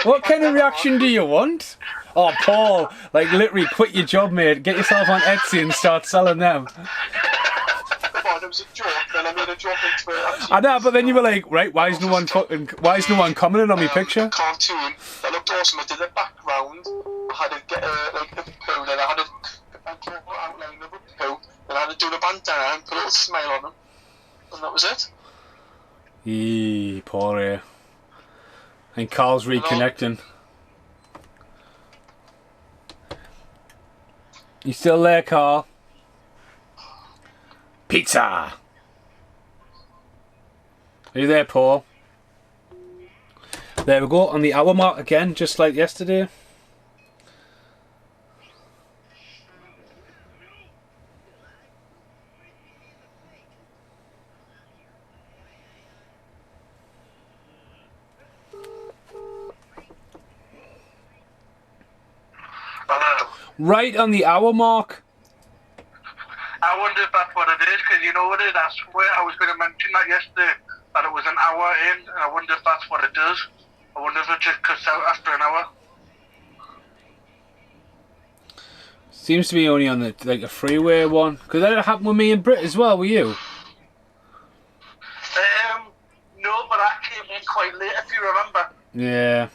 what kind of reaction do you want? Oh, Paul, like literally quit your job, mate. Get yourself on Etsy and start selling them. Come on, it was a joke. Then I made a joke into it. I know, but then you were like, right, why is no one commenting on my picture? Cartoon that looked awesome. I did a background. I had to get like the poo, then I had to draw an outline of a poo, then I had to do the bandana and put a little smile on them, and that was it. Eee, Paul here. And Carl's reconnecting. You still there, Carl? Pizza! Are you there, Paul? There we go, on the hour mark again, just like yesterday. Right on the hour mark. I wonder if that's what it is, because you know what it is? I swear I was going to mention that yesterday, that it was an hour in, and I wonder if that's what it does. I wonder if it just cuts out after an hour. Seems to be only on the like a freeway one. Because that happened with me and Britt as well, with you? No, but I came in quite late, if you remember. Yeah.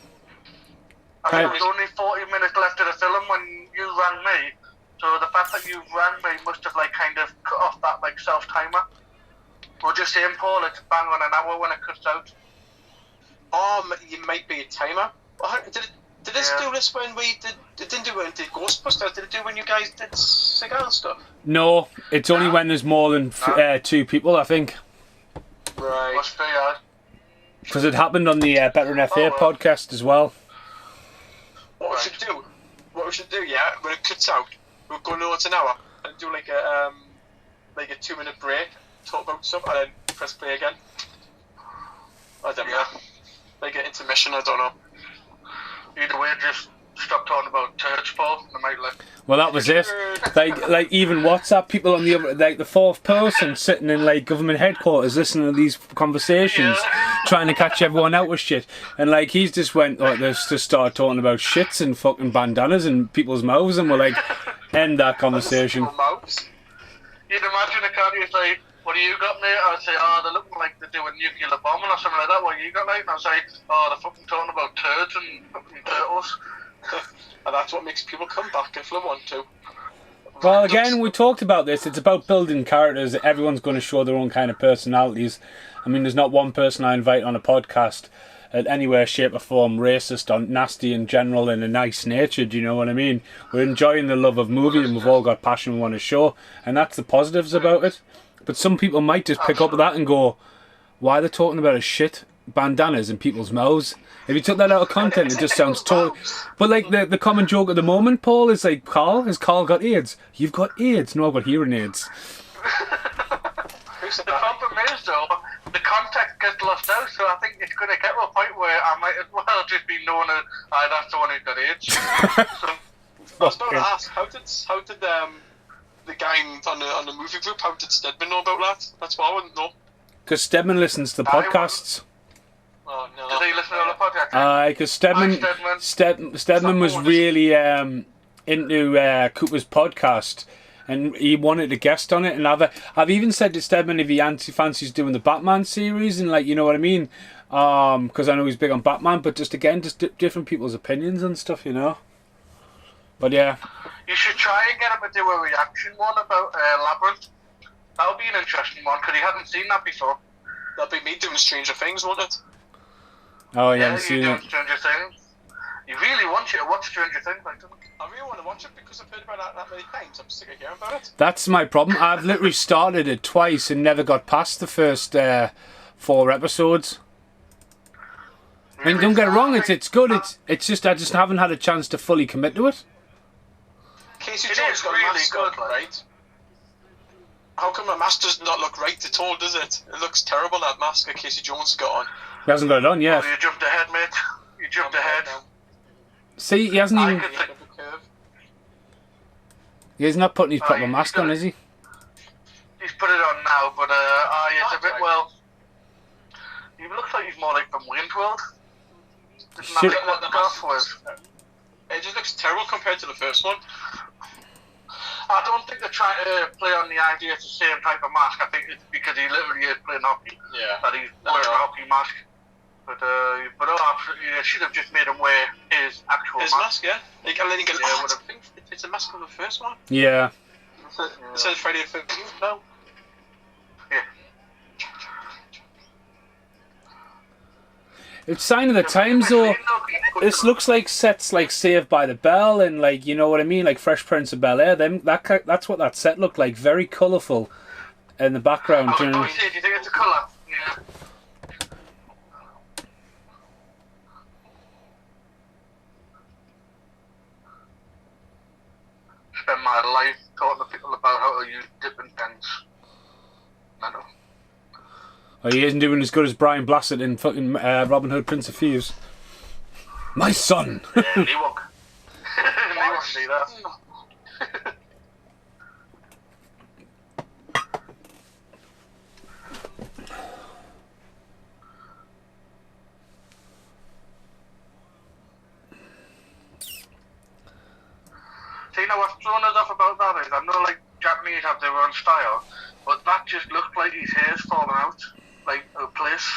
I think there was only 40 minutes left of the film when you rang me. So the fact that you rang me must have like kind of cut off that like self-timer. We're just saying, Paul, it's bang on an hour when it cuts out. you might be a timer. Did this do this when we did? It didn't do when we did Ghostbusters. Did it do when you guys did cigar stuff? No, it's only when there's more than 2 people, I think. Right. Must be, Because it happened on the Veteran FA podcast as well. What we should do, yeah, when it cuts out, we'll go notes an hour and do like a 2-minute break, talk about stuff, and then press play again. I don't know. Like an intermission, I don't know. Either way, just stop talking about turds, Paul. They might like. Well, that was it. Like even WhatsApp people on the other, like the 4th person sitting in like government headquarters listening to these conversations, trying to catch everyone out with shit. And like he's just went, let's just start talking about shits and fucking bandanas in people's mouths, and we're like, end that conversation. You'd imagine a can't you say, what do you got, mate? I'd say, they're looking like they're doing nuclear bombing or something like that. What you got, like? And I'd say, they're fucking talking about turds and fucking turtles. And that's what makes people come back if they want to. Well, again, we talked about this. It's about building characters. Everyone's going to show their own kind of personalities. I mean, there's not one person I invite on a podcast at anywhere, shape or form racist or nasty in general and a nice natured, you know what I mean? We're enjoying the love of movie and we've all got passion we want to show, and that's the positives about it. But some people might just pick up with that and go, why are they talking about a shit bandanas in people's mouths? If you took that out of content, it just sounds totally... But like the common joke at the moment, Paul, is like, has Carl got AIDS? You've got AIDS. No, I've got hearing aids. The problem is, though, the context gets lost out, so I think it's going to get to a point where I might as well just be known as, that's the one who's got AIDS. I was about to ask, how did the guy on the movie group, how did Stedman know about that? That's what I wouldn't know. Because Stedman listens to the podcasts. Oh, no. Does he listen to the podcast? Because Stedman was really into Cooper's podcast, and he wanted a guest on it. And I've even said to Stedman if he fancies doing the Batman series, and like, you know what I mean, because I know he's big on Batman, but just different people's opinions and stuff, you know. But yeah, you should try and get him to do a reaction one about Labyrinth. That would be an interesting one because he hasn't seen that before. That'd be me doing Stranger Things, wouldn't it? Oh yeah, yeah, I've seen it. Stranger Things. You really want you to watch Stranger Things, like, don't you? I really want to watch it because I've heard about it that many times. I'm sick of hearing about it. That's my problem. I've literally started it twice and never got past the first 4 episodes. I mean, don't get it wrong, it's good. It's just I just haven't had a chance to fully commit to it. Casey It Jones is got really a mask on, good, like. right? How come the mask does not look right at all, does it? It looks terrible, that mask that Casey Jones has got on. He hasn't got it on yet. Oh, you jumped ahead, mate. You jumped ahead. See, he hasn't even. could think- He's not putting his proper he's mask got on, it. is he? He's put it on now, but it's a bit, well... He looks like he's more like from Wayne's World. Doesn't Shit. that look what the mask was? It just looks terrible compared to the first one. I don't think they're trying to play on the idea it's the same type of mask. I think it's because he literally is playing hockey. Yeah. That he's wearing a hockey mask. But absolutely, they should have just made him wear his actual His mask. mask, yeah. Like, and then you go, Yeah, I think it's a mask from the first one. Yeah. It says Friday the 13th, no. Yeah. It's sign of the times though. This looks like sets like Saved by the Bell and like, you know what I mean, like Fresh Prince of Bel Air. That's what that set looked like. Very colourful in the background. Do you think it's a colour? Yeah. Spend my life talking to people about how to use dipping pens. I know. Oh, he isn't doing as good as Brian Blessed in fucking Robin Hood, Prince of Thieves. My son. Yeah, he won't. He won't do that. See, now what's thrown us off about that is, I know like Japanese have their own style, but that just looked like his hair's falling out, like a place.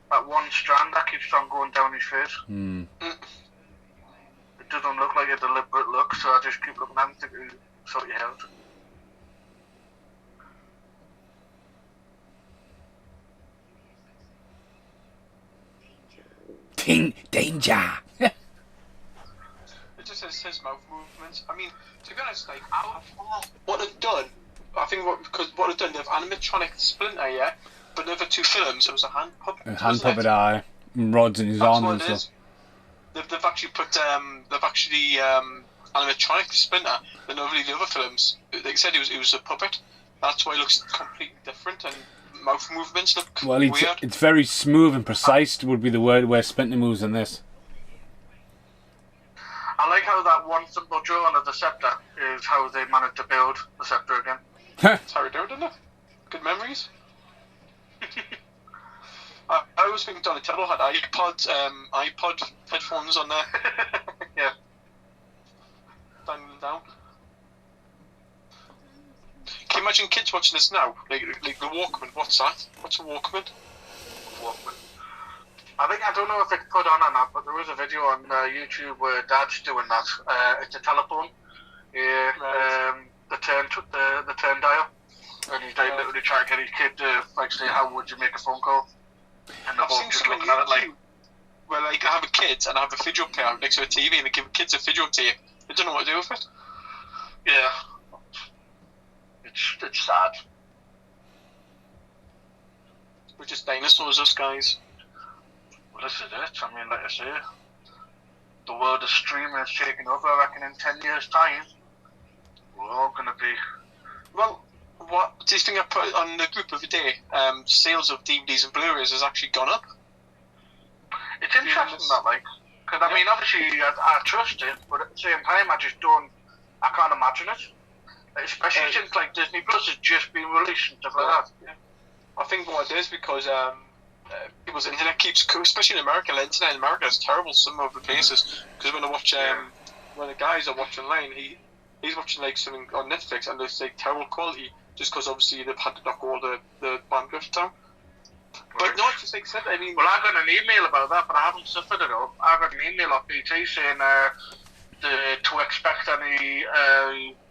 That one strand that keeps on going down his face. Hmm. It doesn't look like a deliberate look, so I just keep looking at him to sort your hair out. King Danger. It just says his mouth movements. I mean, to be honest, like, what they've done, I think what they've done, they've animatronic Splinter, yeah, but the other two films, it was a hand puppet. A hand puppet eye, and rods in his arms and stuff. They've actually put animatronic Splinter than over the other films. They said he was a puppet. That's why it looks completely different, and mouth movements look weird. It's very smooth and precise would be the word where Splinter moves in this. I like how that one simple drawing of the scepter is how they managed to build the scepter again. That's how we do it, isn't it? Good memories. I always think Donatello had iPod headphones on there. Yeah. Down. Can you imagine kids watching this now? Like the Walkman. What's that? What's a Walkman? I don't know if it's put on or not, but there is a video on YouTube where Dad's doing that. It's a telephone. Yeah. Right. The turn dial, and he's like literally trying to get his kid to like say, "How would you make a phone call?" And I've seen some looking at it like, where like I have a kid and I have a video player next to a TV, and they give kids a video tape. They don't know what to do with it. Yeah. It's sad. We're just dinosaurs, us guys. Well, this is it. I mean, like I say, the world of streaming is taking over. I reckon in 10 years' time, we're all going to be... Well, what do you think I put on the group of the day? Sales of DVDs and Blu-rays has actually gone up. It's interesting that, like, because I mean, obviously I trust it, but at the same time, I can't imagine it. Especially since like Disney Plus has just been released and stuff like that. Yeah. I think what it is because people's internet keeps, especially in America, the internet in America is terrible some of the places. Because when I watch, when the guys are watching online, he's watching like something on Netflix and it's like terrible quality just because obviously they've had to knock all the bandwidth down. But not just like said, I mean... Well, I got an email about that, but I haven't suffered it all. I got an email off BT saying to expect any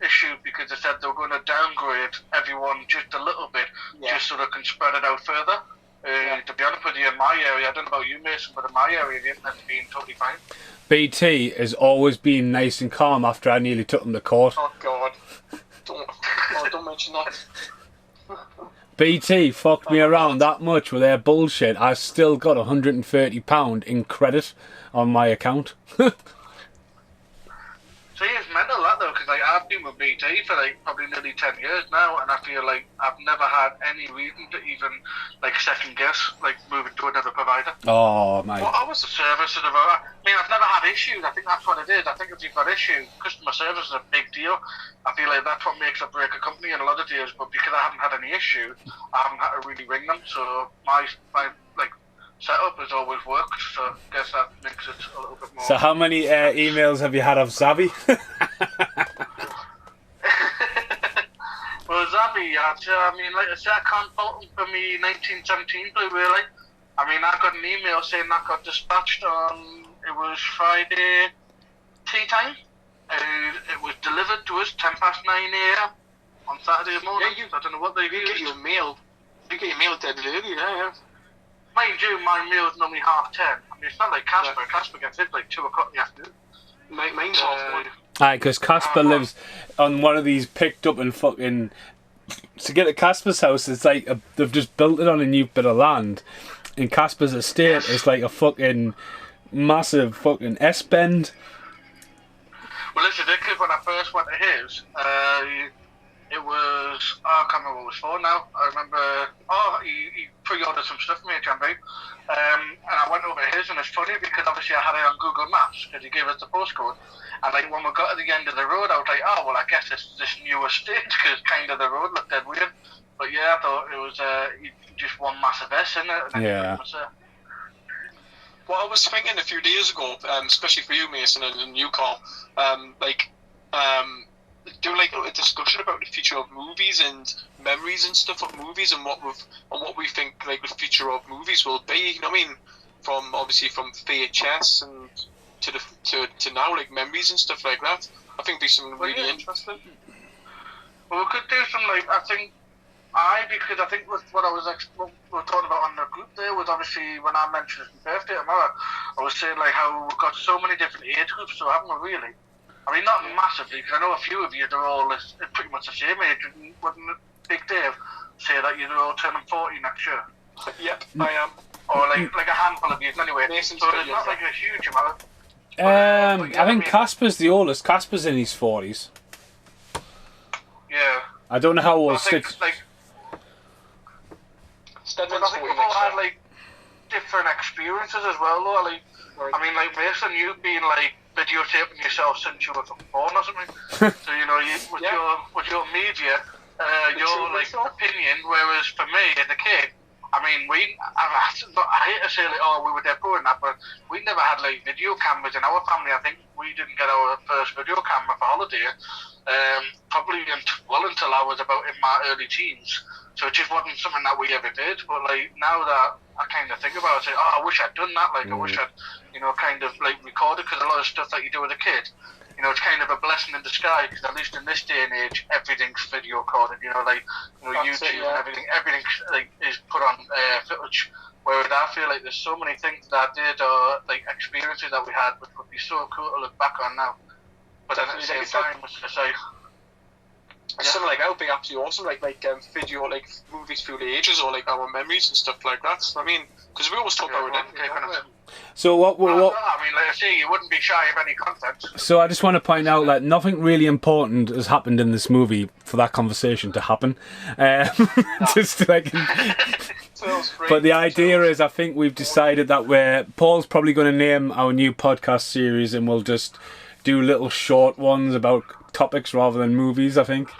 issue because they said they were going to downgrade everyone just a little bit, just so they can spread it out further. To be honest with you, in my area, I don't know about you, Mason, but in my area, the internet's been totally fine. BT has always been nice and calm after I nearly took them to court. Oh, God. Don't mention that. BT fucked me around that much with their bullshit. I still got £130 in credit on my account. See, it's mental that though, because like I've been with BT for like probably nearly 10 years now, and I feel like I've never had any reason to even like second guess like moving to another provider. Oh mate. Well, I was the service of I mean, I've never had issues. I think that's what it is. I think if you've got issues, customer service is a big deal. I feel like that's what makes or break a company in a lot of deals. But because I haven't had any issue, I haven't had to really ring them. So my like setup has always worked, so I guess that makes it a little bit more... So how many emails have you had of Zavi? Well, Zavi, I mean, like I said, I can't fault him for me 1917 Blu-ray, like. I mean, I got an email saying that got dispatched on, it was Friday tea time. It was delivered to us 9 a.m. on Saturday morning. Yeah, I don't know what they You get your mail dead early, yeah. Mind you, my meal's normally 10:30. I mean, it's not like Casper. Casper gets it like 2 o'clock in the afternoon. Mine's half 1. Aye, because Casper lives on one of these picked up and fucking... To get to Casper's house, it's like they've just built it on a new bit of land. In Casper's estate, it's like a fucking massive fucking S-bend. Well, this is it, because when I first went to his, it was, I can't remember what it was for now. I remember, he pre-ordered some stuff for me at HMV. And I went over to his, and it's funny because obviously I had it on Google Maps because he gave us the postcode. And like when we got to the end of the road, I was like, oh, well, I guess it's this new estate because kind of the road looked dead weird. But yeah, I thought it was just one massive S in it. And Yeah. What I was thinking a few days ago, especially for you, Mason, and you, Carl, do like a discussion about the future of movies and memories and stuff of movies and what we think like the future of movies will be. You know what I mean? From obviously from VHS and to now, like memories and stuff like that. I think it'd be something really interesting. Well, we could do some like because I think what we were talking about on the group there was because obviously when I mentioned his birthday tomorrow, I was saying like how we've got so many different age groups, so haven't we really? I mean, not massively, because I know a few of you are all pretty much the same age. Wouldn't Big Dave say that you're all turning 40 next year? Yep, I am. Or like a handful of you anyway. Mason's So pretty there's not young. like a huge amount. I think Casper's the oldest. Casper's in his 40s. Yeah. I don't know how But old I think, Stitch. like, Stedman's I think 40 we've all next had year. like different experiences as well, though. Like, I mean, like Mason, you've been like videotaping yourself since you were born or something. So you know, with your media, your like opinion. Whereas for me as a kid, I mean, I hate to say like, oh, we were dead poor and that, but we never had like video cameras in our family. I think we didn't get our first video camera for holiday, probably until I was about in my early teens. So it just wasn't something that we ever did. But like now that I kind of think about it, I say, oh, I wish I'd done that. Like I wish I'd, kind of like recorded, because a lot of stuff that you do with a kid, it's kind of a blessing in disguise. Because at least in this day and age, everything's video recorded. YouTube and everything like is put on footage. Whereas I feel like there's so many things that I did or like experiences that we had, which would be so cool to look back on now. But then at the same time, as I say. Something like that would be absolutely awesome, like video, like movies through the ages, or like our memories and stuff like that. I mean, because we always talk about it. So what? I mean, like I say, you wouldn't be shy of any content. So I just want to point out that nothing really important has happened in this movie for that conversation to happen. Just like. But the idea is, I think we've decided that Paul's probably going to name our new podcast series, and we'll just do little short ones about topics rather than movies. I think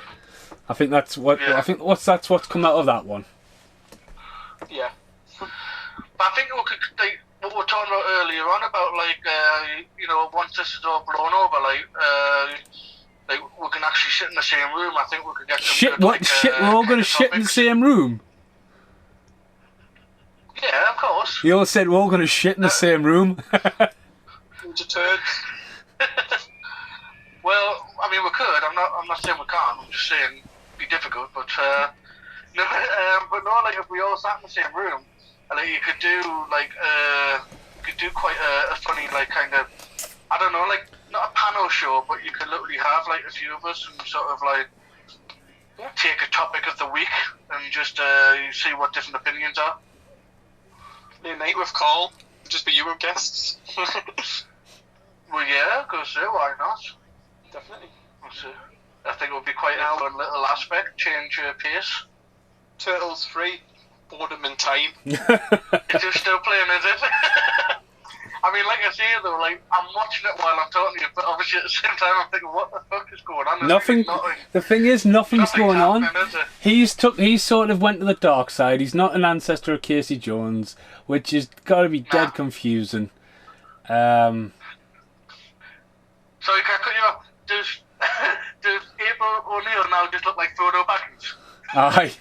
that's what that's what's come out of that one. Yeah. But I think we could, like, what we were talking about earlier on about like once this is all blown over, like we can actually sit in the same room. I think we could get some shit. good, What like, shit? We're all going to shit in the same room. Yeah, of course. You all said we're all going to shit in the same room. Ninja turds. Well, I mean, we could. I'm not saying we can't. I'm just saying it'd be difficult. But no, like if we all sat in the same room, like you could do quite a funny like kind of, I don't know, like not a panel show, but you could literally have like a few of us and sort of like take a topic of the week and just see what different opinions are. Late night with Carl, just be you and guests. Well, yeah, go see, why not? Definitely. I think it would be quite a fun little aspect, change pace. Turtles 3, boredom and time. Is it still playing, is it? I mean, like I say though, like I'm watching it while I'm talking to you, but obviously at the same time I'm thinking, what the fuck is going on? Nothing. The thing is, nothing's going on. He's sort of went to the dark side. He's not an ancestor of Casey Jones, which has got to be dead confusing. Sorry, can I cut you off? Does April O'Neil now just look like Frodo Baggins? Aye.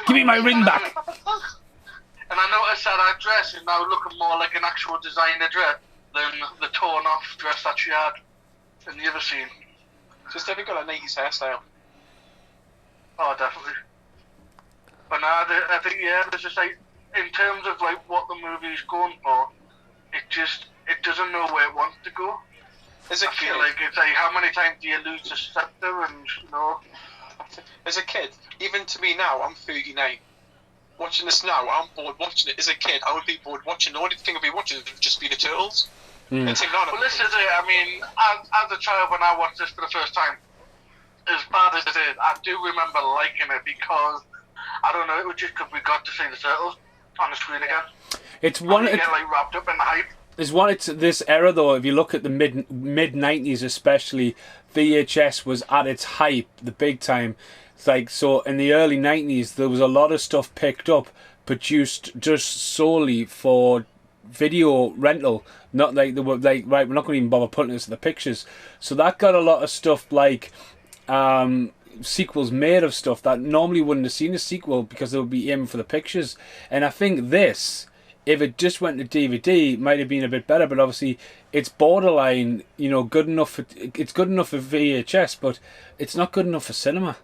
Give me my ring back. And I noticed that her dress is now looking more like an actual designer dress than the torn off dress that she had in the other scene. Just every got a 90s hairstyle. Oh, definitely. But now I think there's just like, in terms of like what the movie's going for, it doesn't know where it wants to go. I feel like it's like, how many times do you lose the scepter and As a kid, even to me now, I'm 39. Watching this now, I'm bored watching it. As a kid, I would be bored watching. The only thing I'd be watching would just be the Turtles. Well, this is it. I mean, as a child, when I watched this for the first time, as bad as it is, I do remember liking it because, I don't know, it was just because we got to see the Turtles on the screen again. It's one. You get like wrapped up in the hype. It's this era though. If you look at the mid 90s, especially, VHS was at its hype, the big time. It's like, so in the early 90s, there was a lot of stuff picked up, produced just solely for video rental. Not like they were like, right, we're not going to even bother putting this in the pictures. So that got a lot of stuff like sequels made of stuff that normally wouldn't have seen a sequel because they would be aiming for the pictures. And I think this, if it just went to DVD, might have been a bit better. But obviously, it's borderline, good enough. It's good enough for VHS, but it's not good enough for cinema.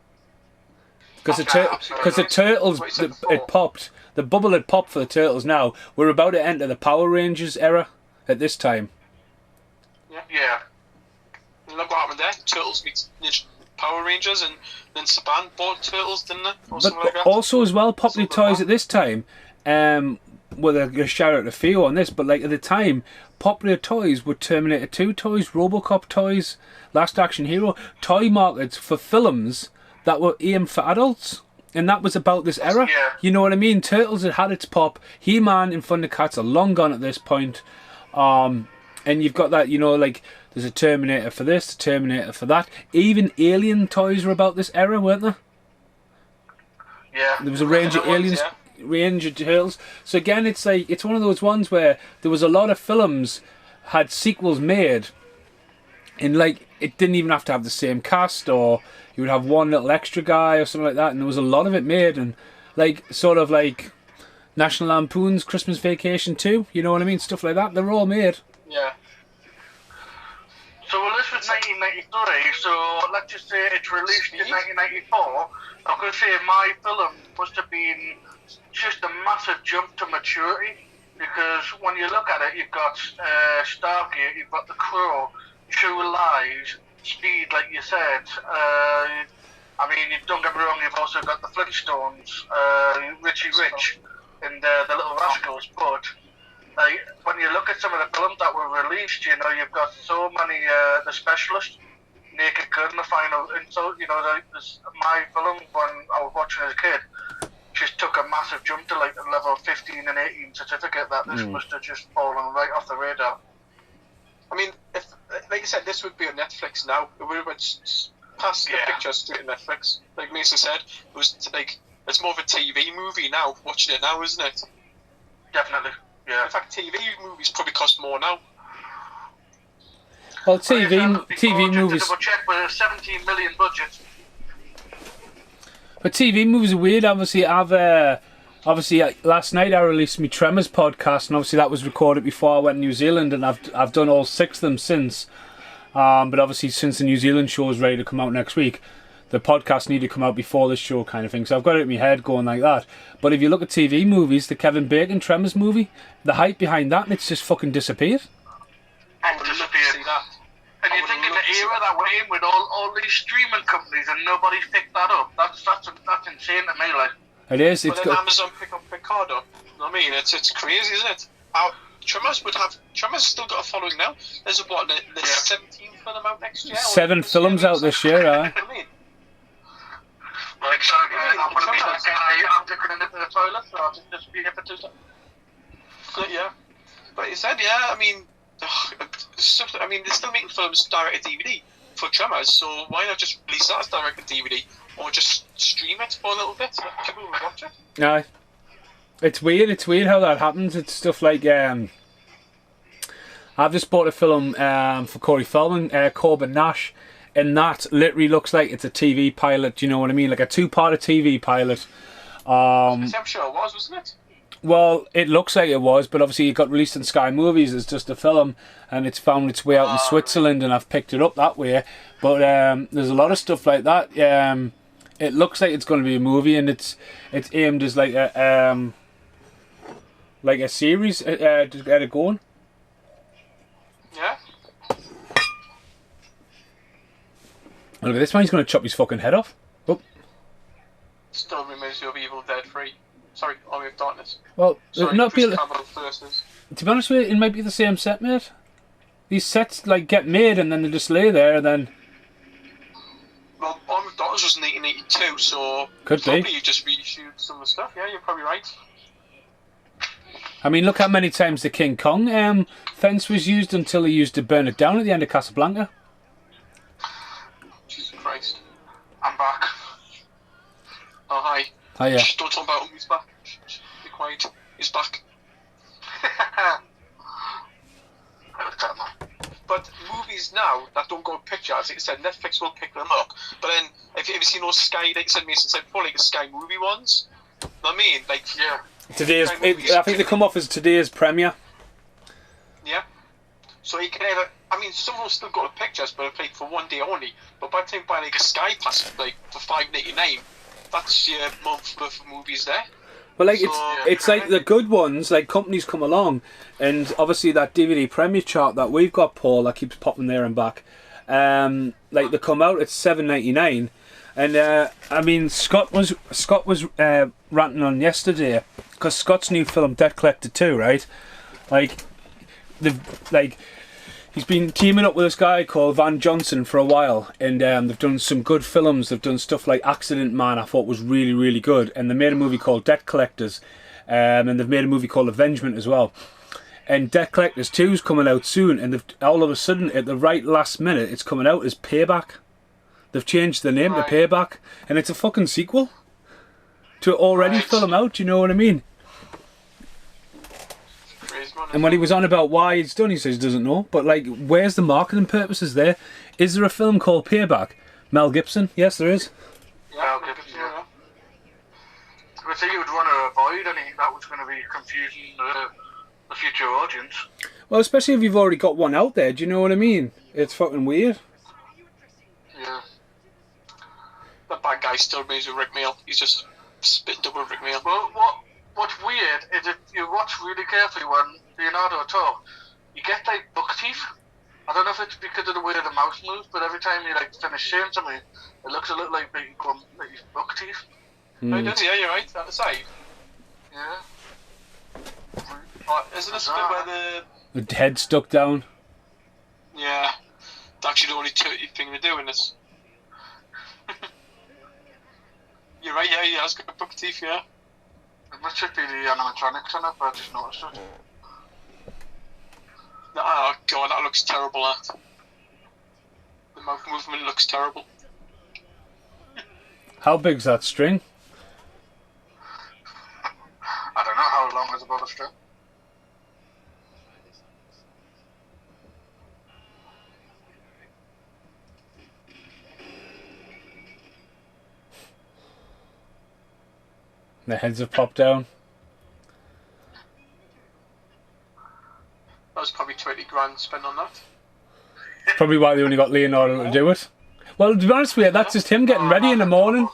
Because absolutely the right. Turtles, What you said it before. popped. The bubble had popped for the Turtles now. We're about to enter the Power Rangers era at this time. Yeah. And look what happened there. Turtles meets Ninja Power Rangers, and then Saban bought Turtles, didn't they? Or But something like that. also as well, popular Something toys like at this time, well, I'm going to shout out to Theo on this, but like at the time, popular toys were Terminator 2 toys, Robocop toys, Last Action Hero, toy markets for films that were aimed for adults. And that was about this era. Yeah. You know what I mean? Turtles had its pop. He-Man and Thundercats are long gone at this point. And you've got that, you know, like, there's a Terminator for this, a Terminator for that. Even Alien toys were about this era, weren't there? Yeah. There was a range of aliens, range of Turtles. So again, it's like, it's one of those ones where there was a lot of films had sequels made, and like, it didn't even have to have the same cast, or you would have one little extra guy or something like that, and there was a lot of it made, and like, sort of like National Lampoon's Christmas Vacation 2, you know what I mean? Stuff like that, they were all made. Yeah. So well, this was 1993, so let's just say it's released in 1994. I'm going to say my film must have been just a massive jump to maturity, because when you look at it, you've got Stargate, you've got The Crow, True Lies, Speed, like you said. I mean, don't get me wrong, you've also got The Flintstones, Richie Rich, and The Little Rascals, but like, when you look at some of the films that were released, you know, you've got so many, The Specialist, Naked Gun, The Final, and so, you know, my film, when I was watching as a kid, just took a massive jump to like a level 15 and 18 certificate that this must have just fallen right off the radar. I mean, if, like you said, this would be on Netflix now. It would have been past the picture straight to Netflix. Like Mason said, it was like, it's more of a TV movie now, watching it now, isn't it? Definitely, yeah. In fact, TV movies probably cost more now. Well, TV movies. Just to double check, with a 17 million budget. But TV movies are weird. Obviously, last night I released my Tremors podcast, and obviously that was recorded before I went to New Zealand, and I've done all 6 of them since. But obviously, since the New Zealand show is ready to come out next week, the podcast needed to come out before this show, kind of thing. So I've got it in my head going like that. But if you look at TV movies, the Kevin Bacon Tremors movie, the hype behind that, and it's just fucking disappeared. And disappeared. And you think in the era that we're in with all these streaming companies and nobody's picked that up, that's insane to me, like. It is. But then Amazon pick up Ricardo. You know what I mean? It's crazy, isn't it? Tremors has still got a following now. There's the 17th film out next year. 7 films out this year, Like, sorry, I'm going to be I'm dipping into the toilet, so I'll just be here for 2 seconds. Yeah. But you said, yeah, I mean, they're still making films direct to DVD for Tremors, so why not just release that as direct to DVD, or just stream it for a little bit? People will watch it. Aye. It's weird how that happens. It's stuff like, I've just bought a film for Corey Feldman, Corbin Nash, and that literally looks like it's a TV pilot, you know what I mean? Like a 2-part TV pilot. I'm sure it was, wasn't it? Well, it looks like it was, but obviously it got released in Sky Movies as just a film, and it's found its way out in Switzerland, and I've picked it up that way. But there's a lot of stuff like that. It looks like it's going to be a movie, and it's aimed as like a series to get it going. Yeah. Look at this man, he's going to chop his fucking head off. Oh. Still reminds me of Evil Dead 3. Sorry, Army of Darkness. Well, sorry, not be, versus. to be honest with you, it might be the same set, mate. These sets like get made and then they just lay there, and then. Well, Army of Darkness was in 1982, so could probably be. you just reshoot some of the stuff. Yeah, you're probably right. I mean, look how many times the King Kong fence was used until they used to burn it down at the end of Casablanca. Jesus Christ. I'm back. Oh, hi. Hiya. Shh, don't talk about him, he's back. Shh, be quiet. He's back. But movies now that don't go in pictures, like I said, Netflix will pick them up. But then, have you ever seen those Sky, like I said, Mason said before, like the Sky movie ones? You know what I mean? Like, yeah. I think they come off as today's premiere. Yeah. So you can either, I mean, some of them still go to pictures, but like for one day only. But by the time you buy like a Sky Pass, like for $5.99, that's your month worth of movies there. But like So- it's like the good ones, like companies come along, and obviously that DVD Premier chart that we've got, Paul, that keeps popping there and back. Like they come out at $7.99, and I mean Scott was ranting on yesterday because Scott's new film Debt Collector 2, right? He's been teaming up with this guy called Van Johnson for a while, and they've done some good films. They've done stuff like Accident Man, I thought was really, really good, and they made a movie called Debt Collectors, and they've made a movie called Avengement as well. And Debt Collectors 2 is coming out soon, and they've, all of a sudden, at the right last minute, it's coming out as Payback. They've changed the name to Payback, and it's a fucking sequel to already film out, you know what I mean? And when he was on about why it's done, he says he doesn't know. But like, where's the marketing purposes there? Is there a film called Payback? Mel Gibson? Yes, there is. Mel Gibson, yeah. I think you would want to avoid anything that was going to be confusing the future audience. Well, especially if you've already got one out there. Do you know what I mean? It's fucking weird. Yeah. The bad guy still remains with Rick Mail. He's just spit double Rick Mail. Well, what's weird is if you watch really carefully when Leonardo talks, you get like buck teeth. I don't know if it's because of the way the mouse moves, but every time you like finish saying something, it looks a little like his buck teeth. Oh, it does, yeah, you're right. At the side. Yeah. Isn't this a bit where The head stuck down. Yeah. It's actually the only thing they do in this. You're right, yeah, he has got buck teeth, yeah. It must just be the animatronics on it, but I just noticed it. Oh god, that looks terrible, that. The mouth movement looks terrible. How big's that string? I don't know how long is above a string. The heads have popped down. That was probably 20 grand spent on that. Probably why they only got Leonardo to do it. Well, to be honest with you, that's just him getting ready in the morning.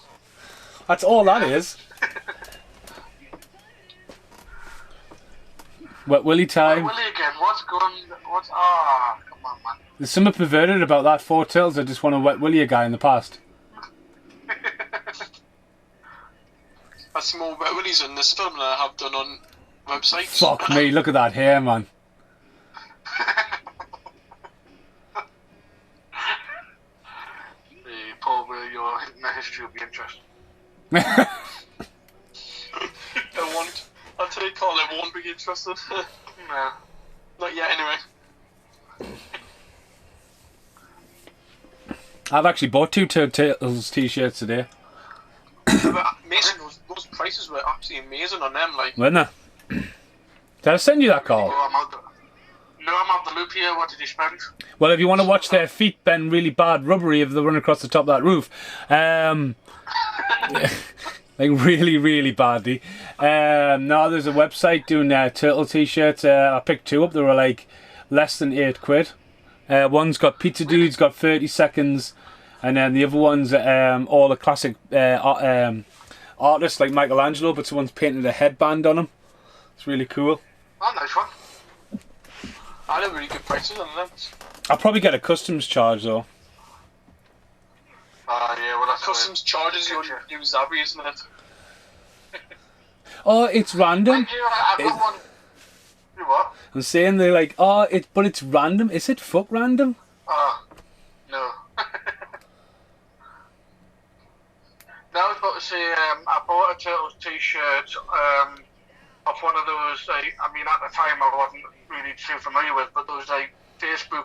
That's all that is. Wet Willy time. Wet Willy again, come on, man. There's something perverted about that. Four Turtles, I just want to Wet Willy a guy in the past. That's more Wet Willies in this film than I have done on websites. Fuck me, look at that hair, man. Paul, where your history will be interesting. I'll tell you, Carl, I won't be interested. No. Not yet, anyway. I've actually bought 2 Turtles t-shirts today. But Mason, those prices were absolutely amazing on them, like. Weren't they? Did I send you that, Carl? I'm out the loop here. What did you spend? Well, if you want to watch their feet bend really bad rubbery if they run across the top of that roof, like really, really badly. No, there's a website doing turtle t-shirts. I picked 2 up. They were like less than £8. One's got Pizza Dude's got 30 seconds, and then the other one's all the classic artists like Michelangelo, but someone's painted a headband on them. It's really cool. Oh, nice one. I had really good prices on them. I'll probably get a customs charge though. Yeah, well, that's Customs charges you use Zabby, isn't it? Oh, it's random. Thank you. I've got one. You what? I'm saying they're like, oh, but it's random. Is it fuck random? No. No, I was about to say, I bought a Turtles t-shirt off one of those, I mean, at the time I wasn't really too familiar with, but those like Facebook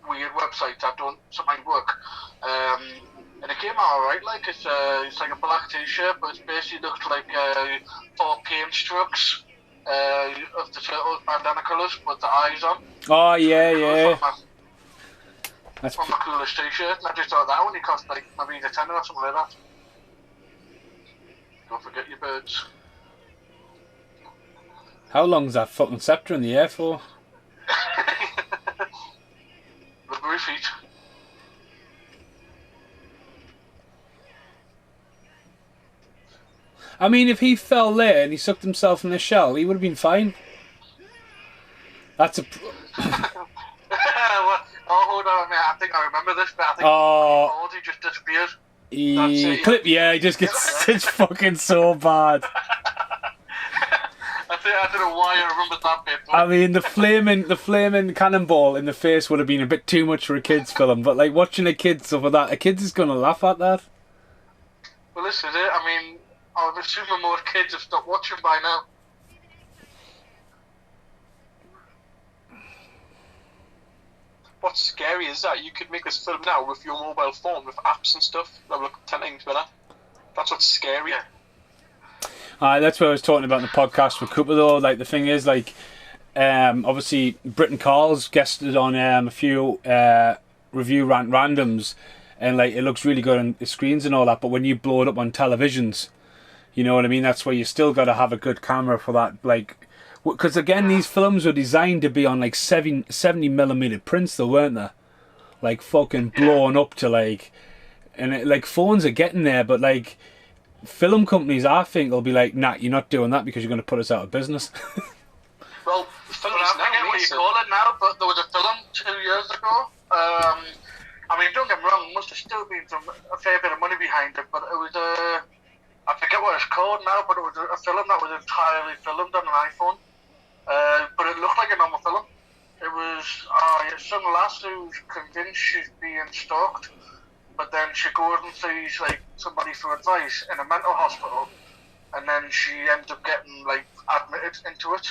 weird websites that don't sometimes work. And it came out alright, like it's like a black t-shirt, but it basically looks like 4 paint strokes of the Turtles bandana colours with the eyes on. Oh, yeah. That's one of the coolest t-shirts, and I just thought that only cost like maybe a tenner or something like that. Don't forget your birds. How long's that fucking scepter in the air for? Rubbery feet. I mean, if he fell there and he sucked himself in the shell, he would have been fine. That's a. Well, oh, hold on a minute. I think I remember this, but I think Oh. he just disappeared. Clip, yeah, he just gets. It's fucking so bad. I don't know why I remembered that bit. But I mean, the flaming cannonball in the face would have been a bit too much for a kids' film, but like watching a kid suffer that, a kid is gonna laugh at that. well, this is it. I mean, I'm assuming more kids have stopped watching by now. What's scary is that you could make this film now with your mobile phone, with apps and stuff that will look 10 times better. That's what's scary. Yeah. That's what I was talking about in the podcast with Cooper though. Like the thing is, like, obviously Britton Carl's guested on a few review randoms, and like it looks really good on the screens and all that. But when you blow it up on televisions, you know what I mean. That's where you still got to have a good camera for that. Like, because again, these films were designed to be on like 70mm prints, though, weren't they? Like fucking blown up to like, and it, like phones are getting there, but like. Film companies, I think, will be like, nah, you're not doing that because you're going to put us out of business. Well, films I now, forget what you call it now, but there was a film 2 years ago. I mean, don't get me wrong, must have still been a fair bit of money behind it, but it was I forget what it's called now, but it was a film that was entirely filmed on an iPhone. But it looked like a normal film. It was some lass who's convinced she's being stalked, but then she goes and sees like somebody for advice in a mental hospital, and then she ends up getting like admitted into it.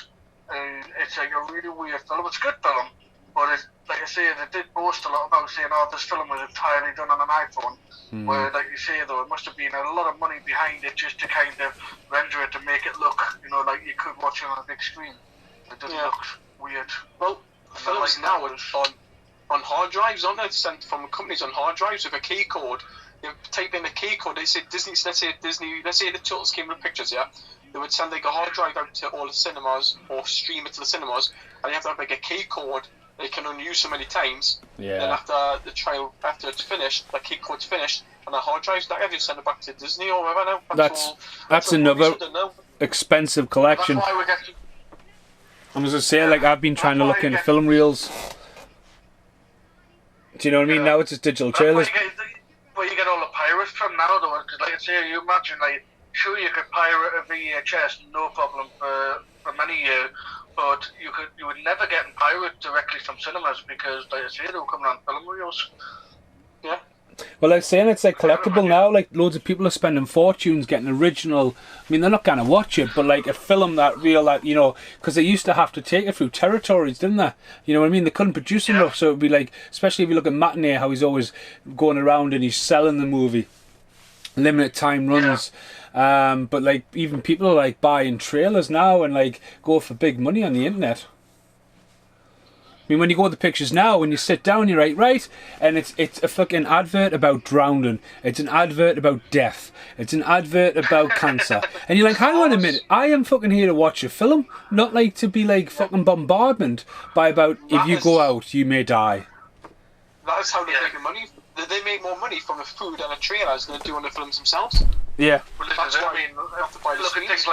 It's like a really weird film. It's a good film, but it's, like I say, they did boast a lot about saying, "Oh, this film was entirely done on an iPhone." Where, like you say, though, it must have been a lot of money behind it just to kind of render it to make it look, you know, like you could watch it on a big screen. It doesn't look weird. Well, films now are on hard drives, aren't they? Sent from companies on hard drives with a key code. You type in a key code. They say Disney. Let's say the Turtles came with pictures. Yeah, they would send like a hard drive out to all the cinemas or stream it to the cinemas, and you have to have like a key code that you can only use so many times. Yeah. Then after the trial, after it's finished, the key code's finished, and the hard drive's back, you send it back to Disney or whatever. Now That's another expensive collection. That's why we get to, I'm just gonna say, like, I've been trying to look into film reels. Do you know what I mean? Now it's just digital trailers. Where you get all the pirates from now, though, because like I say, you imagine, like, sure you could pirate a VHS, no problem for many years, but you would never get in pirate directly from cinemas because, like I say, they were coming on film reels. Yeah. Well, like saying it's like collectible now. Like loads of people are spending fortunes getting original. I mean, they're not gonna watch it, but like a film that you know, because they used to have to take it through territories, didn't they? You know what I mean? They couldn't produce enough, so it'd be like, especially if you look at Matinee, how he's always going around and he's selling the movie, limited time runs. But like even people are like buying trailers now and like go for big money on the internet. I mean, when you go to the pictures now, when you sit down, you're right, and it's a fucking advert about drowning. It's an advert about death. It's an advert about cancer. And you're like, hang on a minute, I am fucking here to watch a film, not like to be like fucking bombardment by about if you go out, you may die. That is how they make the money. They make more money from the food and the trailers than they do on the films themselves. Yeah. Well, That's why I mean, you have to buy the look at screens. things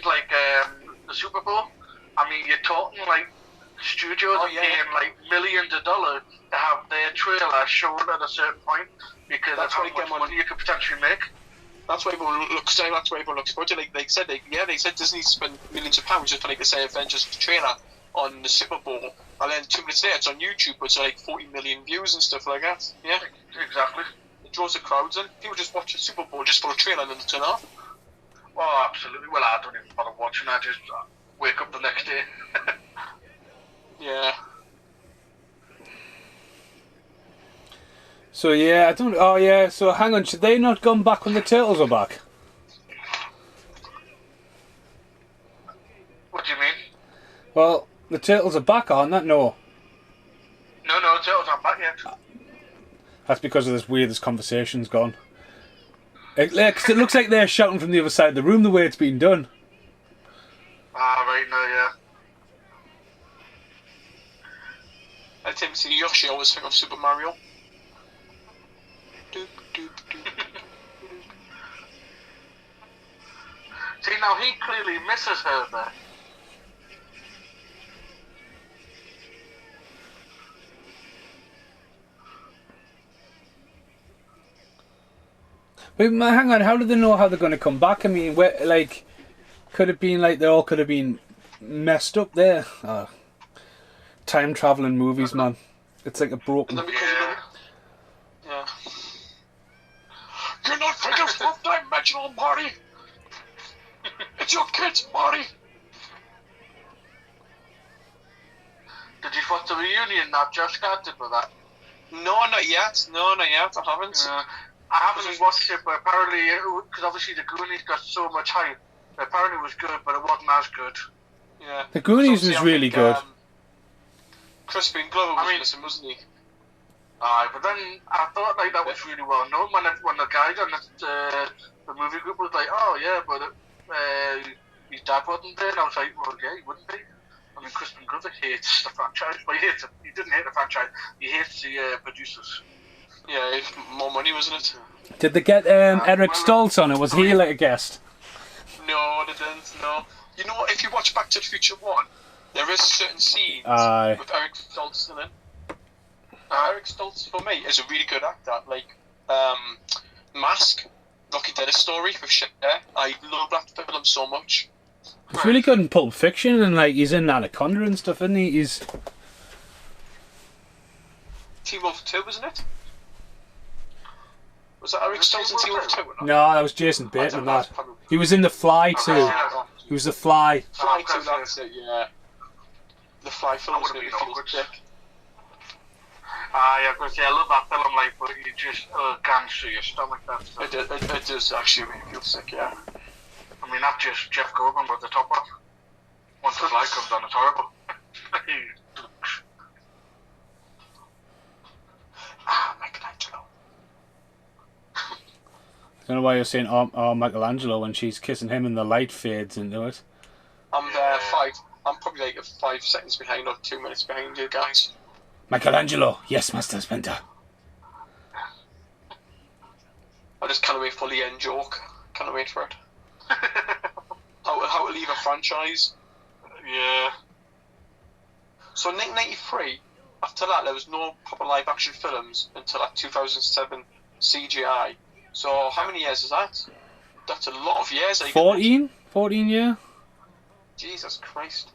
like the Super Bowl. I mean, you're talking like studios are paying like millions of dollars to have their trailer shown at a certain point because that's how much money you could potentially make. That's why everyone looks. That's why everyone looks forward to. Like they said, they said Disney spent millions of pounds just for like the say Avengers trailer on the Super Bowl, and then 2 minutes later it's on YouTube, it's like 40 million views and stuff like that. Yeah, exactly. It draws the crowds in. People just watch the Super Bowl just for a trailer and then turn off. Oh, absolutely. Well, I don't even bother watching. I just wake up the next day. Yeah. So yeah, I don't. Oh yeah. So hang on, should they not gone back when the turtles are back? What do you mean? Well, the turtles are back, aren't they? No. No, turtles aren't back yet. That's because of this conversation's gone. It looks like they're shouting from the other side of the room the way it's been done. Ah, right, no, yeah. I tend to see Yoshi, I always think of Super Mario. Doop, doop, doop. See, now he clearly misses her there. But hang on, how do they know how they're going to come back? I mean, like, could it been like they all could have been messed up there? Oh, time traveling movies, man. It's like a broken. And then yeah. You're not from this dimensional, Marty. It's your kids, Marty. Did you watch the reunion that Josh started with that? No, not yet. No, not yet. I haven't. I haven't watched it, but apparently, because obviously the Goonies got so much hype, apparently it was good, but it wasn't as good. Yeah. The Goonies was really good. Crispin Glover was missing, wasn't he? Aye, but then I thought like that was really well known when the guys on the movie group was like, oh yeah, but his dad wasn't there, and I was like, well yeah, he wouldn't be. I mean, Crispin Glover hates the franchise, but he hates it. He didn't hate the franchise. He hates the producers. Yeah, it's more money, wasn't it? Did they get Eric Stoltz on it? Was he like a guest? No, they didn't. No. You know, if you watch Back to the Future 1, there is certain scenes Aye. with Eric Stoltz in it. Eric Stoltz, for me, is a really good actor. Like, Mask, Rocky Dennis story with Cher. I love that film so much. He's really good in Pulp Fiction, and like he's in Anaconda and stuff, isn't he? He's Teen Wolf 2, wasn't it? Was that Eric Stoltz in Teen Wolf 2 or not? no, that was Jason Bateman. That he was in The Fly too. He was The Fly. Fly 2, that's it. Yeah. The Fly film was really sick. Yeah, because I love that film, like, but you just can't see your stomach. It does actually make you feel sick, yeah. I mean, that's just Jeff Goldblum with the top off. Once the fly comes on, it's horrible. Michelangelo. I don't know why you're saying oh Michelangelo when she's kissing him and the light fades into it. I'm probably like 5 seconds behind or 2 minutes behind you guys. Michelangelo, yes, Master Splinter. I just can't wait for the end joke. Can't wait for it. How to leave a franchise. Yeah. So 1993, after that there was no proper live action films until like 2007 CGI. So how many years is that? That's a lot of years. 14? 14, yeah. Jesus Christ.